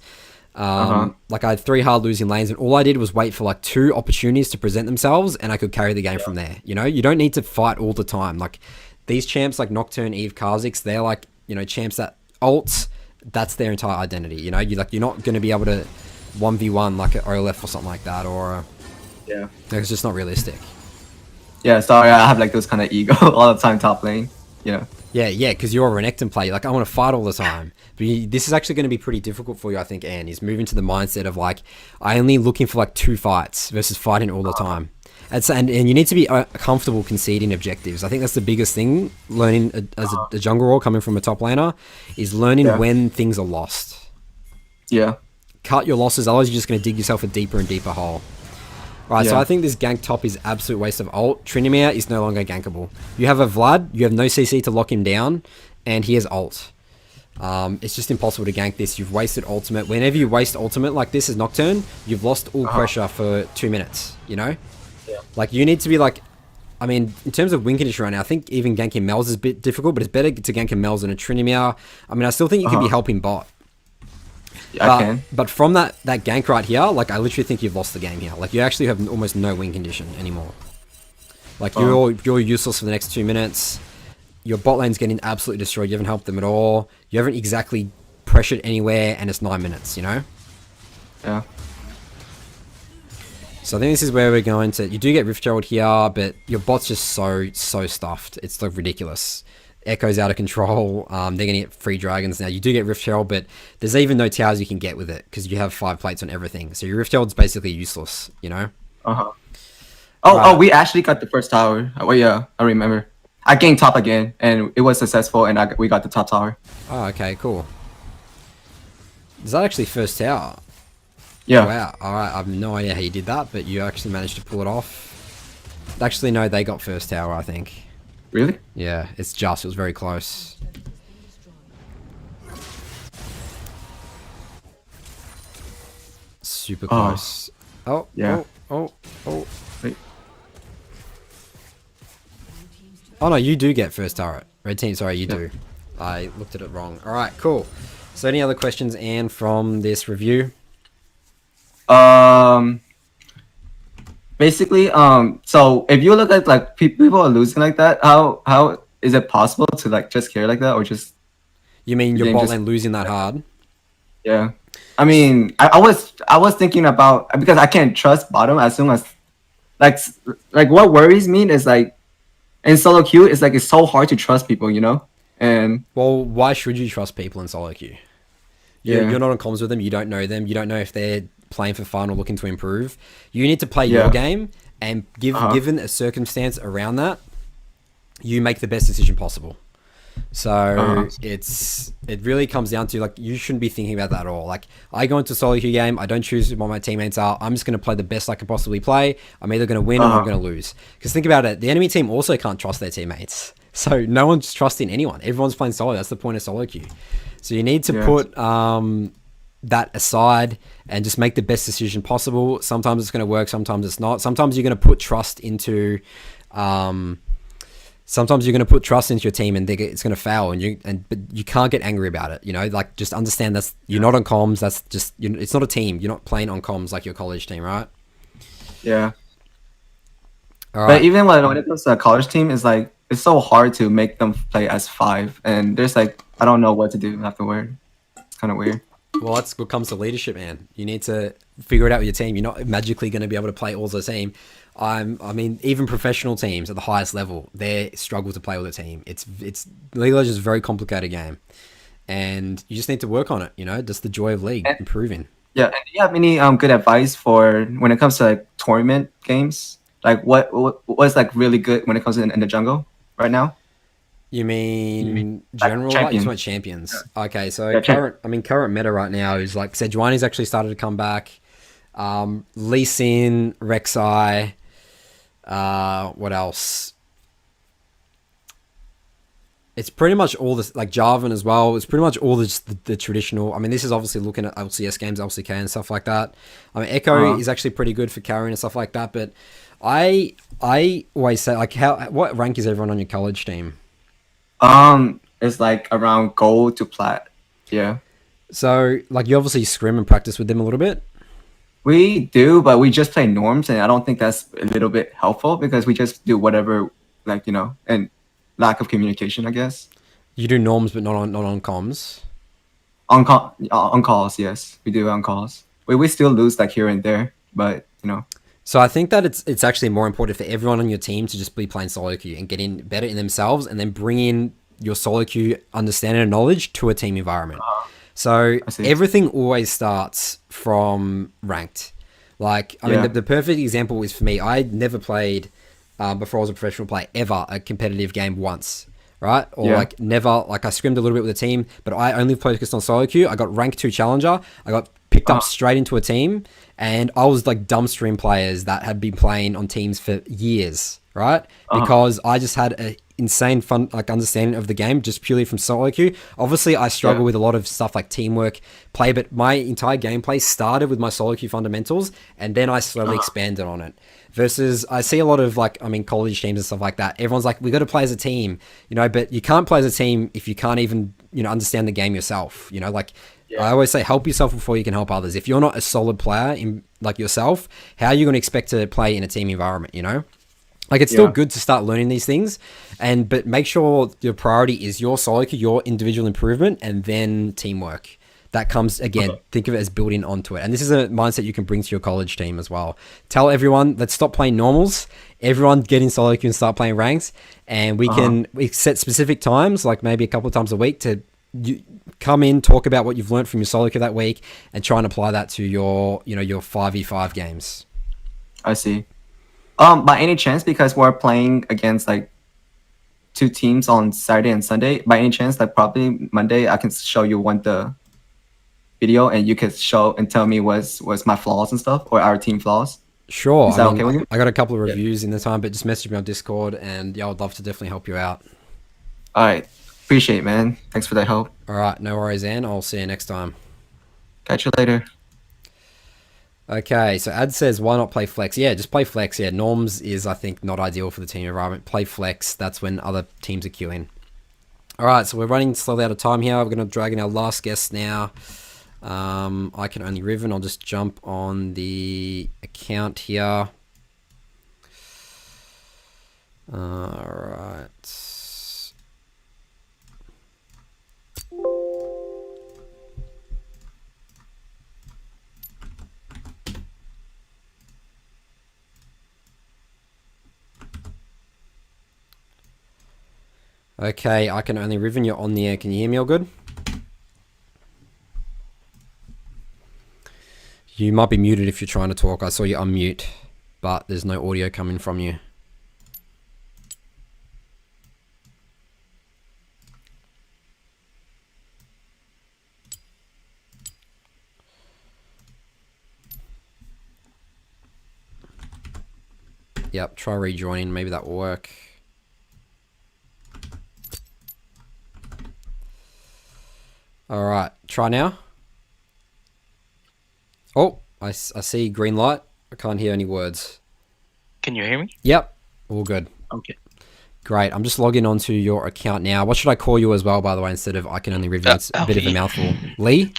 A: Like I had 3 hard losing lanes, and all I did was wait for like 2 opportunities to present themselves, and I could carry the game from there. You know, you don't need to fight all the time. Like these champs like Nocturne, Eve, Kha'Zix, they're like, you know, champs that ults, that's their entire identity. You know, you're not going to be able to 1v1 like an OLF or something like that, or like, it's just not realistic.
F: Yeah, sorry, I have like those kind of ego all the time top lane, you know.
A: Yeah, because you're a Renekton player. Like, I want to fight all the time. But this is actually going to be pretty difficult for you, I think, Anne, is moving to the mindset of, like, I only looking for, like, 2 fights versus fighting all the time. And you need to be comfortable conceding objectives. I think that's the biggest thing, learning as a jungle role coming from a top laner, is learning when things are lost.
F: Yeah.
A: Cut your losses, otherwise you're just going to dig yourself a deeper and deeper hole. Right, so I think this gank top is absolute waste of ult. Tryndamere is no longer gankable. You have a Vlad, you have no CC to lock him down, and he has ult. It's just impossible to gank this. You've wasted ultimate. Whenever you waste ultimate like this as Nocturne, you've lost all pressure for 2 minutes, you know? Yeah. Like, you need to be like... I mean, in terms of win condition right now, I think even ganking Mel's is a bit difficult, but it's better to gank a Mel's than a Tryndamere. I mean, I still think you could be helping bot.
F: I can.
A: But from that gank right here, like, I literally think you've lost the game here. Like, you actually have almost no win condition anymore. Like, you're useless for the next 2 minutes. Your bot lane's getting absolutely destroyed. You haven't helped them at all. You haven't exactly pressured anywhere, and it's 9 minutes, you know?
F: Yeah.
A: So I think this is where we're going to... You do get Rift Herald here, but your bot's just so stuffed. It's, like, ridiculous. Echo's out of control. They're going to get free dragons now. You do get Rift Herald, but there's even no towers you can get with it because you have 5 plates on everything. So your Rift Herald's basically useless, you know?
F: Oh, we actually got the first tower. Oh, yeah, I remember. I gained top again, and it was successful, and we got the top tower.
A: Oh, okay, cool. Is that actually first tower?
F: Yeah.
A: Wow. All right, I have no idea how you did that, but you actually managed to pull it off. Actually, no, they got first tower, I think.
F: Really?
A: Yeah, it was very close. Super close. Oh,
F: yeah.
A: Oh.
F: Wait.
A: Oh no, you do get first turret. Red team, sorry, you do. I looked at it wrong. Alright, cool. So any other questions, Anne, from this review?
F: Basically, so if you look at like people are losing like that, how is it possible to like just carry like that, or just?
A: You mean your bot lane losing that hard?
F: Yeah, I mean, I was thinking about, because I can't trust bottom as soon as like what worries me is like in solo queue it's like it's so hard to trust people, you know, and
A: well, why should you trust people in solo queue? You're not on comms with them. You don't know them. You don't know if they're playing for fun or looking to improve. You need to play your game, and given a circumstance around that, you make the best decision possible. So it really comes down to, like, you shouldn't be thinking about that at all. Like, I go into a solo queue game, I don't choose what my teammates are. I'm just going to play the best I can possibly play. I'm either going to win or I'm going to lose. Because think about it, the enemy team also can't trust their teammates. So no one's trusting anyone. Everyone's playing solo. That's the point of solo queue. So you need to put that aside and just make the best decision possible. Sometimes it's going to work, sometimes it's not. Sometimes you're going to put trust into your team, and it's going to fail, but you can't get angry about it. You know, like, just understand that's, you're not on comms. That's just, it's not a team. You're not playing on comms like your college team, right?
F: Yeah.
A: All right.
F: But even when it comes to a college team, it's like it's so hard to make them play as 5, and there's like, I don't know what to do afterward. It's kind of weird.
A: Well, that's what comes to leadership, man. You need to figure it out with your team. You're not magically going to be able to play all the team. I mean, even professional teams at the highest level, they struggle to play with a team. It's League of Legends is a very complicated game, and you just need to work on it. Just the joy of League,
F: And-
A: improving.
F: Yeah, and do you have any good advice for when it comes to like tournament games? Like what's like really good when it comes in the jungle right now?
A: You mean general? Like, you
F: champion.
A: want champions? Okay, so
F: Yeah,
A: current meta right now is like Sejuani's actually started to come back. Lee Sin, Rek'Sai. What else? It's pretty much all this, like Jarvan as well. It's pretty much all the traditional. I mean, this is obviously looking at LCS games, LCK and stuff like that. I mean, Echo is actually pretty good for carrying and stuff like that. But I always say, like, what rank is everyone on your college team?
F: It's like around gold to plat. Yeah.
A: So, like, you obviously scrim and practice with them a little bit.
F: We do, but we just play norms, and I don't think that's a little bit helpful because we just do whatever, like and lack of communication, I guess.
A: You do norms, but not on comms.
F: On calls, yes, we do on calls. We still lose like here and there, but
A: So I think that it's actually more important for everyone on your team to just be playing solo queue and getting better in themselves, and then bring in your solo queue understanding and knowledge to a team environment. So everything always starts from ranked. Like, I mean, the perfect example is for me. I never played before I was a professional player ever a competitive game once, right? Or like never. Like, I scrimmed a little bit with a team, but I only focused on solo queue. I got rank 2 challenger. I got picked up straight into a team, and I was like dumbstering players that had been playing on teams for years, right? Because I just had a insane fun like understanding of the game just purely from solo queue. Obviously I struggle with a lot of stuff like teamwork play, but my entire gameplay started with my solo queue fundamentals, and then I slowly expanded on it. Versus I see a lot of like, I mean, college teams and stuff like that, everyone's like, we got to play as a team, but you can't play as a team if you can't even understand the game yourself. I always say, help yourself before you can help others. If you're not a solid player in like yourself, how are you going to expect to play in a team environment? Like, it's still good to start learning these things, but make sure your priority is your solo queue, your individual improvement, and then teamwork. That comes, again, think of it as building onto it. And this is a mindset you can bring to your college team as well. Tell everyone, let's stop playing normals. Everyone get in solo queue and start playing ranks. And we set specific times, like maybe a couple of times a week, to come in, talk about what you've learned from your solo queue that week, and try and apply that to your 5v5 games.
F: I see. By any chance, because we're playing against like 2 teams on Saturday and Sunday, by any chance, like probably Monday, I can show you the video, and you can show and tell me what's my flaws and stuff, or our team flaws.
A: Sure.
F: Is that okay with you?
A: I got a couple of reviews in the time, but just message me on Discord, and I would love to definitely help you out.
F: All right. Appreciate it, man. Thanks for the help.
A: All right. No worries, Ann. I'll see you next time.
F: Catch you later.
A: Okay, so Ad says, why not play flex? Yeah, just play flex. Yeah, norms is, I think, not ideal for the team environment. Play flex. That's when other teams are queuing. All right, so we're running slowly out of time here. We're going to drag in our last guest now. I can only Riven. I'll just jump on the account here. All right. Okay, I can only Riven. You're on the air. Can you hear me all good? You might be muted if you're trying to talk. I saw you unmute, but there's no audio coming from you. Yep, try rejoining. Maybe that will work. All right, try now. Oh, I see green light. I can't hear any words.
G: Can you hear me?
A: Yep, all good.
G: Okay.
A: Great. I'm just logging onto your account now. What should I call you as well, by the way, instead of I can only review? It's a bit of a mouthful. Lee?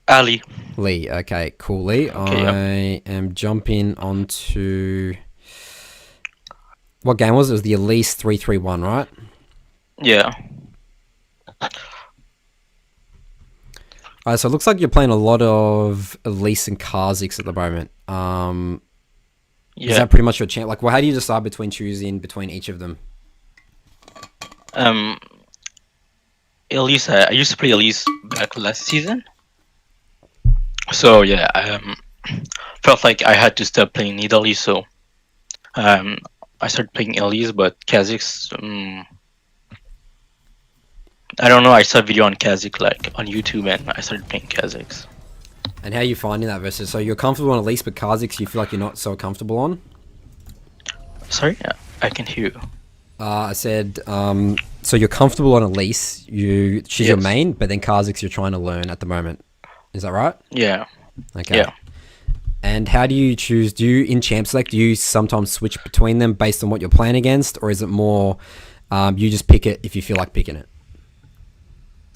G: Ali.
A: Lee. Okay, cool, Lee.
G: Okay,
A: I am jumping onto... What game was it? It was the Elise 331, right?
G: Yeah.
A: So it looks like you're playing a lot of Elise and Kha'Zix at the moment.
G: Yeah.
A: Is that pretty much your champ? Like, well, how do you decide choosing between each of them?
G: Elise, I used to play Elise back last season. So yeah, felt like I had to stop playing Nidalee, so I started playing Elise, but Kha'Zix, I don't know. I saw a video on Kha'Zix like on YouTube, and I started playing Kha'Zix.
A: And how are you finding that versus? So you're comfortable on Elise, but Kha'Zix you feel like you're not so comfortable on?
G: Sorry, I can hear you.
A: I said, so you're comfortable on Elise. She's your
G: Yes.
A: main, but then Kha'Zix you're trying to learn at the moment. Is that right?
G: Yeah.
A: Okay.
G: Yeah.
A: And how do you choose? Do you in champ select? Do you sometimes switch between them based on what you're playing against, or is it more you just pick it if you feel like picking it?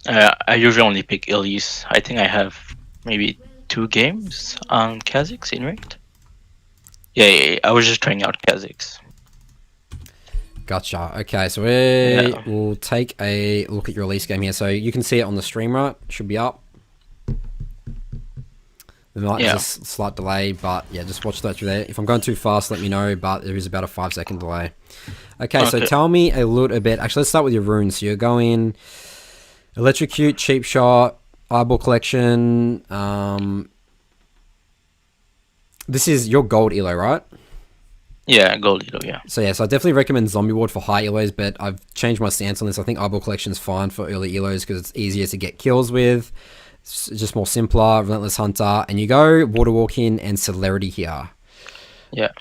G: I usually only pick Elise. I think I have maybe 2 games on Kha'Zix in ranked. Yeah, I was just trying out Kha'Zix.
A: Gotcha. Okay, so
G: Yeah.
A: we'll take a look at your release game here. So you can see it on the stream, right? Should be up. There might be a slight delay, but yeah, just watch that through there. If I'm going too fast, let me know, but there is about a 5-second delay. Okay, so tell me a little bit. Actually, let's start with your runes. So you're going Electrocute, Cheap Shot, Eyeball Collection. This is your gold elo, right?
G: Yeah, gold elo, yeah.
A: So yeah, so I definitely recommend Zombie Ward for high elos, but I've changed my stance on this. I think Eyeball Collection is fine for early elos because it's easier to get kills with. It's just more simpler, Relentless Hunter, and you go Water Walking and Celerity here.
G: Yeah.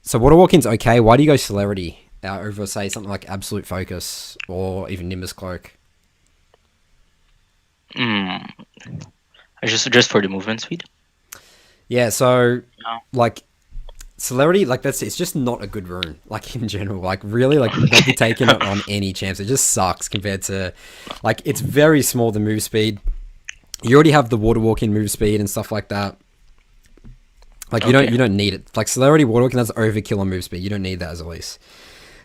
A: So Water Walking's okay. Why do you go Celerity over, say, something like Absolute Focus or even Nimbus Cloak?
G: Just for the movement speed.
A: Yeah, so
G: No.
A: like Celerity, like it's just not a good rune, like in general. Like really, like don't be taking it on any champs. It just sucks compared to, like, it's very small, the move speed. You already have the water walking move speed and stuff like that. Like you don't need it. Like Celerity water walking, that's overkill on move speed. You don't need that as Elise.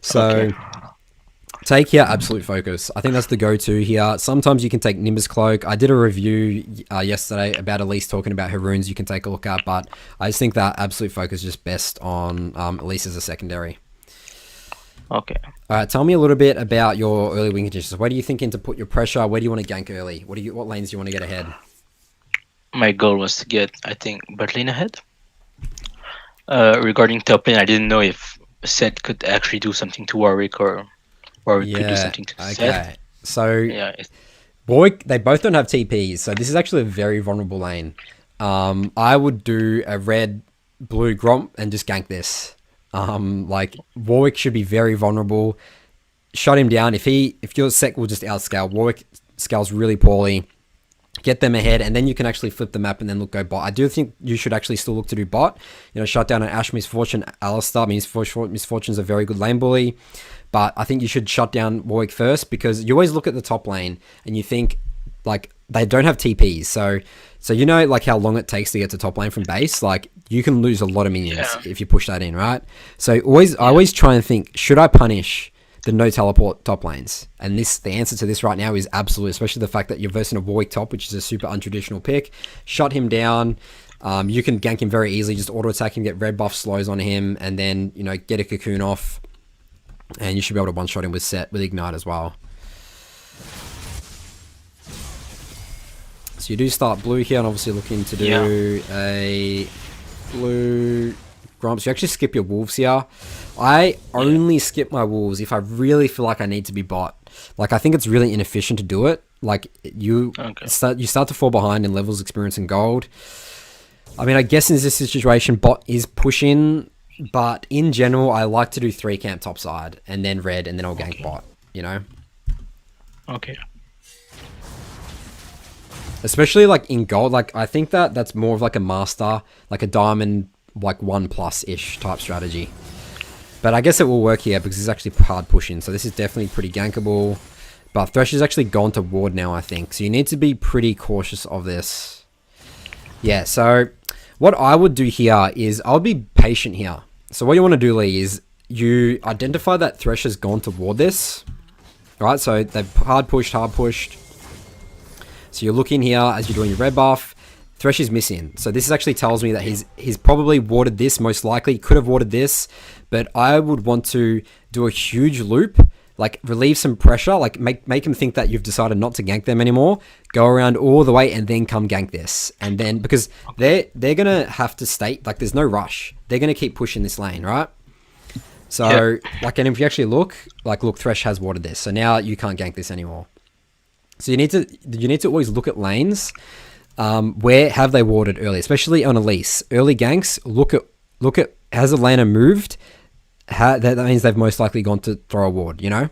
A: So take here Absolute Focus. I think that's the go-to here. Sometimes you can take Nimbus Cloak. I did a review yesterday about Elise talking about her runes you can take a look at, but I just think that Absolute Focus is just best on Elise as a secondary.
G: Okay.
A: All right, tell me a little bit about your early win conditions. Where do you think to put your pressure? Where do you want to gank early? What lanes do you want to get ahead?
G: My goal was to get, I think, bot lane ahead. Regarding top lane, I didn't know if Seth could actually do something to Warwick or Warwick could do something to Seth.
A: So
G: Yeah.
A: Warwick, they both don't have TPs, so this is actually a very vulnerable lane. I would do a red, blue Gromp and just gank this. Like Warwick should be very vulnerable. Shut him down. If your Sec will just outscale, Warwick scales really poorly. Get them ahead, and then you can actually flip the map and then go bot. I do think you should actually still look to do bot. You know, shut down an Ash Misfortune, Alistar. I mean, Misfortune's a very good lane bully, but I think you should shut down Warwick first because you always look at the top lane and you think, like, they don't have TPs. So you know, like, how long it takes to get to top lane from base. Like, you can lose a lot of minions if you push that in, right? So I always try and think, should I punish the no teleport top lanes? And the answer to this right now is absolute, especially the fact that you're versing a Warwick top, which is a super untraditional pick. Shut him down. You can gank him very easily, just auto attack him, get red buff slows on him, and then, you know, get a cocoon off. And you should be able to one shot him with Ignite as well. So you do start blue here, and obviously looking to do a blue Gromp. So you actually skip your wolves here. I only skip my wolves if I really feel like I need to be bot. Like, I think it's really inefficient to do it. Like, you start to fall behind in levels, experience, and gold. I mean, I guess in this situation, bot is pushing, but in general, I like to do 3 camp topside, and then red, and then I'll gank bot, you know?
G: Okay.
A: Especially, like, in gold, like, I think that's more of, like, a master, like a diamond, like, 1+-ish type strategy. But I guess it will work here because it's actually hard pushing. So this is definitely pretty gankable. But Thresh has actually gone to ward now, I think. So you need to be pretty cautious of this. Yeah, so what I would do here is I'll be patient here. So what you want to do, Lee, is you identify that Thresh has gone toward this. Alright, so they've hard pushed. So you're looking here as you're doing your red buff. Thresh is missing. So this actually tells me that he's probably warded this, most likely. He could have warded this. But I would want to do a huge loop, like relieve some pressure, like make them think that you've decided not to gank them anymore. Go around all the way and then come gank this. And then, because they're gonna have to stay, like there's no rush. They're gonna keep pushing this lane, right? So, like, and if you actually look, Thresh has warded this. So now you can't gank this anymore. So you need to always look at lanes. Where have they warded early, especially on Elise? Early ganks, look at has the laner moved? That means they've most likely gone to throw a ward, you know?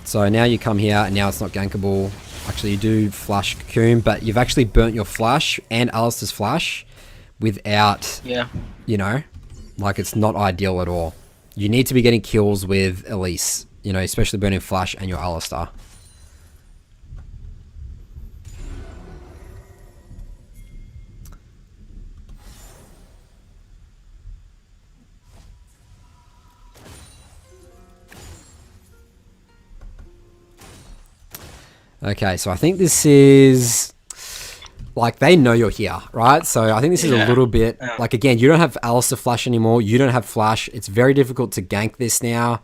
A: So now you come here and now it's not gankable. Actually, you do flash Cocoon, but you've actually burnt your flash and Alistair's flash without, you know, like it's not ideal at all. You need to be getting kills with Elise, you know, especially burning flash and your Alistair. Okay, so I think this is, like, they know you're here, right? So I think this is a little bit, like, again, you don't have Alistair flash anymore. You don't have flash. It's very difficult to gank this now.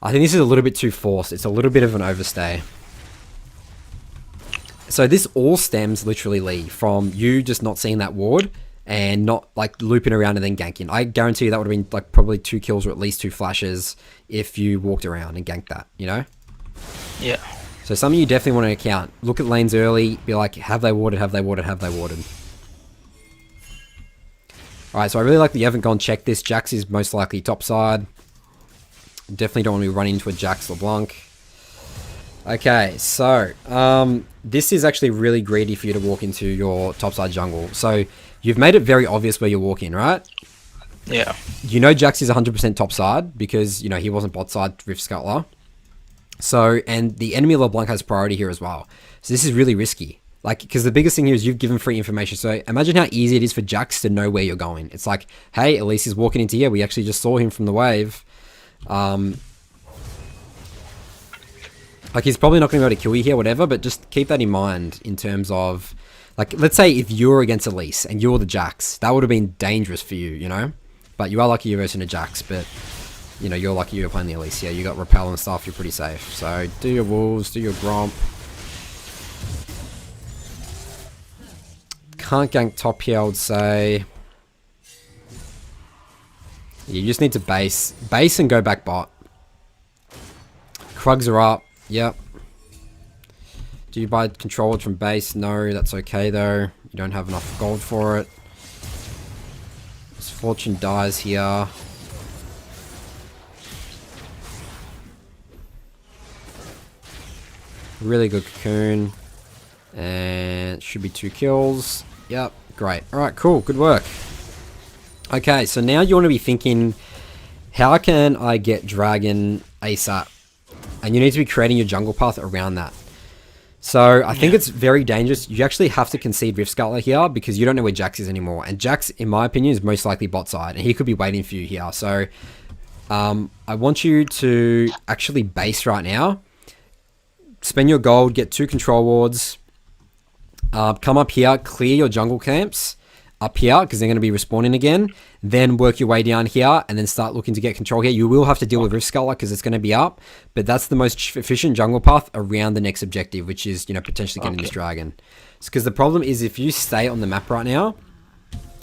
A: I think this is a little bit too forced. It's a little bit of an overstay. So this all stems, literally, Lee, from you just not seeing that ward and not, like, looping around and then ganking. I guarantee you that would have been, like, probably 2 kills or at least 2 flashes if you walked around and ganked that, you know?
G: Yeah.
A: So something you definitely want to account. Look at lanes early. Be like, have they warded? Have they warded? Have they warded? Alright, so I really like that you haven't gone check this. Jax is most likely top side. Definitely don't want to be running into a Jax LeBlanc. Okay, so this is actually really greedy for you to walk into your topside jungle. So you've made it very obvious where you're walking, right?
G: Yeah.
A: You know Jax is 100% topside because, you know, he wasn't bot side Rift Scuttler. So, and the enemy LeBlanc has priority here as well. So this is really risky. Like, because the biggest thing here is you've given free information. So imagine how easy it is for Jax to know where you're going. It's like, hey, Elise is walking into here. We actually just saw him from the wave. Like, he's probably not going to be able to kill you here, whatever, but just keep that in mind in terms of, like, let's say if you were against Elise and you're the Jax, that would have been dangerous for you, you know? But you are lucky you're versing a Jax, but, you know, you're lucky you're playing the Elise. Yeah, you got Repel and stuff, you're pretty safe. So, do your Wolves, do your Gromp. Can't gank top here, I would say. You just need to base and go back bot. Krugs are up. Yep. Do you buy controlled from base? No, that's okay though. You don't have enough gold for it. This Fortune dies here. Really good Cocoon. And should be 2 kills. Yep, great. Alright, cool. Good work. Okay, so now you want to be thinking, how can I get Dragon ASAP? And you need to be creating your jungle path around that. So I think it's very dangerous. You actually have to concede Rift Scuttler here because you don't know where Jax is anymore. And Jax, in my opinion, is most likely bot side. And he could be waiting for you here. So I want you to actually base right now. Spend your gold, get 2 control wards. Come up here, clear your jungle camps up here because they're going to be respawning again. Then work your way down here and then start looking to get control here. You will have to deal with Rift Scuttler because it's going to be up, but that's the most efficient jungle path around the next objective, which is, you know, potentially getting this dragon. Because the problem is if you stay on the map right now,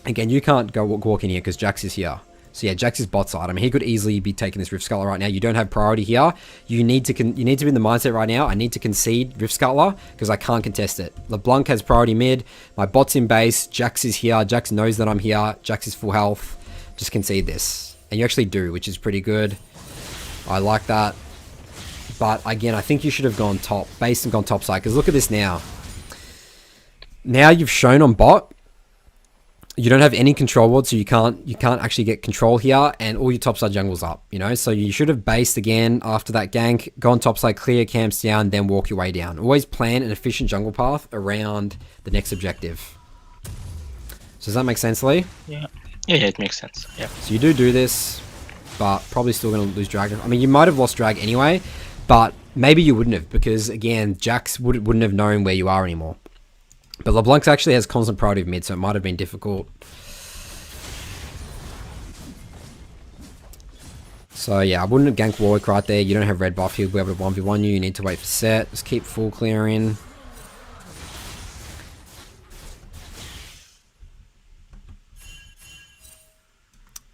A: again, you can't go walk in here because Jax is here. So yeah, Jax is bot side. I mean, he could easily be taking this Rift Scuttler right now. You don't have priority here. You need to be in the mindset right now. I need to concede Rift Scuttler because I can't contest it. LeBlanc has priority mid. My bot's in base. Jax is here. Jax knows that I'm here. Jax is full health. Just concede this. And you actually do, which is pretty good. I like that. But again, I think you should have gone top base and gone top side because look at this now. Now you've shown on bot. You don't have any control ward, so you can't actually get control here, and all your topside jungle's up, you know? So you should have based again after that gank, go on topside, clear camps down, then walk your way down. Always plan an efficient jungle path around the next objective. So does that make sense, Lee?
G: Yeah. Yeah, it makes sense. Yeah.
A: So you do this, but probably still going to lose drag. I mean, you might have lost drag anyway, but maybe you wouldn't have, because again, Jax wouldn't have known where you are anymore. But LeBlanc actually has constant priority of mid, so it might have been difficult. So yeah, I wouldn't have ganked Warwick right there. You don't have red buff. He'll be able to 1v1 you. You need to wait for set. Just keep full clearing.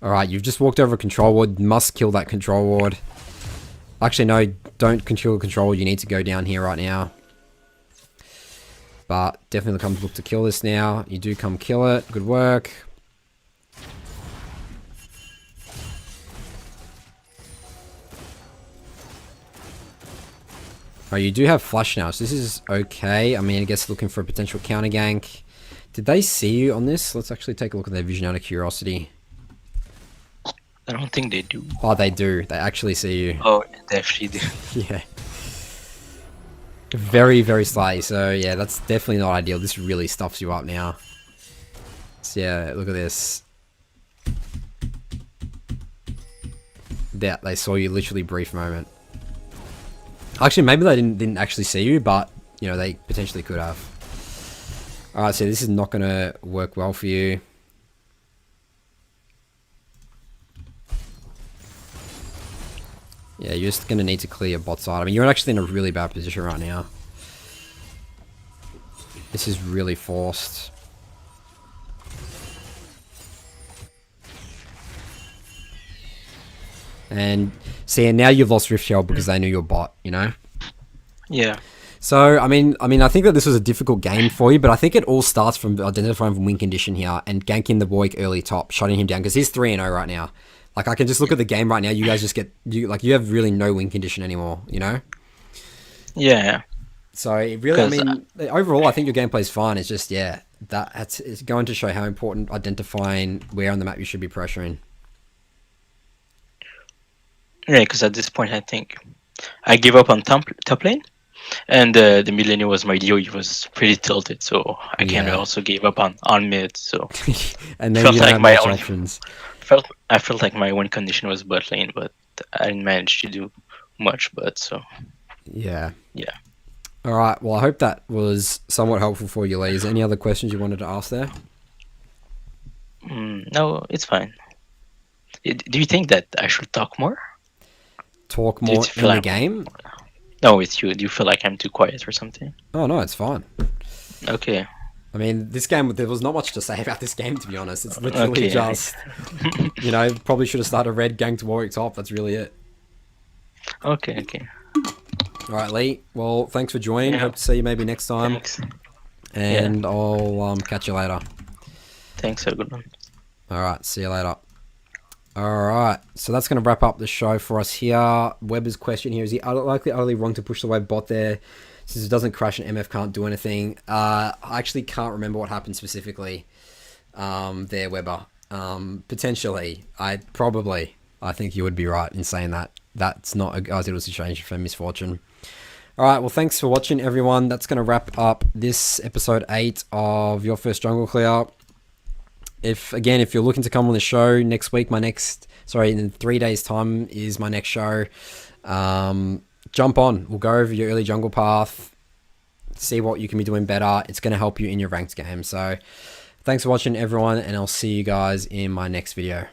A: Alright, you've just walked over a control ward. Must kill that control ward. Actually, no, don't control the control ward. You need to go down here right now. But definitely come look to kill this now. You do come kill it. Good work. Oh, you do have flash now, so this is okay. I mean, I guess looking for a potential counter gank. Did they see you on this? Let's actually take a look at their vision out of curiosity.
G: I don't think they do.
A: Oh, they do. They actually see you.
G: Oh, they actually do.
A: Yeah. Very, very slightly. So, yeah, that's definitely not ideal. This really stuffs you up now. So, yeah, look at this. Yeah, they saw you literally brief moment. Actually, maybe they didn't actually see you, but, you know, they potentially could have. Alright, so this is not going to work well for you. Yeah, you're just going to need to clear your bot side. I mean, you're actually in a really bad position right now. This is really forced. And see, and now you've lost Rift Shell because they knew your bot, you know?
G: Yeah.
A: So, I mean, I think that this was a difficult game for you, but I think it all starts from identifying from win condition here and ganking the Warwick early top, shutting him down, because he's 3-0 right now. Like, I can just look at the game right now, you guys just get, you have really no win condition anymore, you know?
G: Yeah.
A: So, it really, I mean, overall, I think your gameplay is fine. It's just, yeah, it's going to show how important identifying where on the map you should be pressuring.
G: Yeah, because at this point, I think I gave up on top lane, and the Millennium was my DO. He was pretty tilted, so I kind of also gave up on mid. So
A: and then you don't have much options.
G: I felt like my win condition was bot lane, but I didn't manage to do much. But so
A: yeah.
G: All
A: right. Well, I hope that was somewhat helpful for you, ladies. Any other questions you wanted to ask there?
G: No, it's fine. Do you think that I should talk more?
A: Talk more in the game?
G: No, with you. Do you feel like I'm too quiet or something?
A: Oh, no, it's fine.
G: Okay.
A: I mean, this game, there was not much to say about this game, to be honest. It's literally just, you know, probably should have started red, ganked Warwick top. That's really it.
G: Okay.
A: All right, Lee. Well, thanks for joining. Hope to see you maybe next time.
G: Thanks.
A: And I'll catch you later.
G: Thanks, have a good one. All
A: right, see you later. Alright, so that's going to wrap up the show for us here. Weber's question here, is he likely utterly wrong to push the wave bot there since it doesn't crash and MF can't do anything? I actually can't remember what happened specifically there, Weber. Potentially, I think you would be right in saying that. That's not a ideal situation for misfortune. Alright, well thanks for watching everyone. That's going to wrap up this episode 8 of Your First Jungle Clear. If you're looking to come on the show next week, in 3 days time is my next show. Jump on. We'll go over your early jungle path, see what you can be doing better. It's going to help you in your ranked game. So thanks for watching everyone, and I'll see you guys in my next video.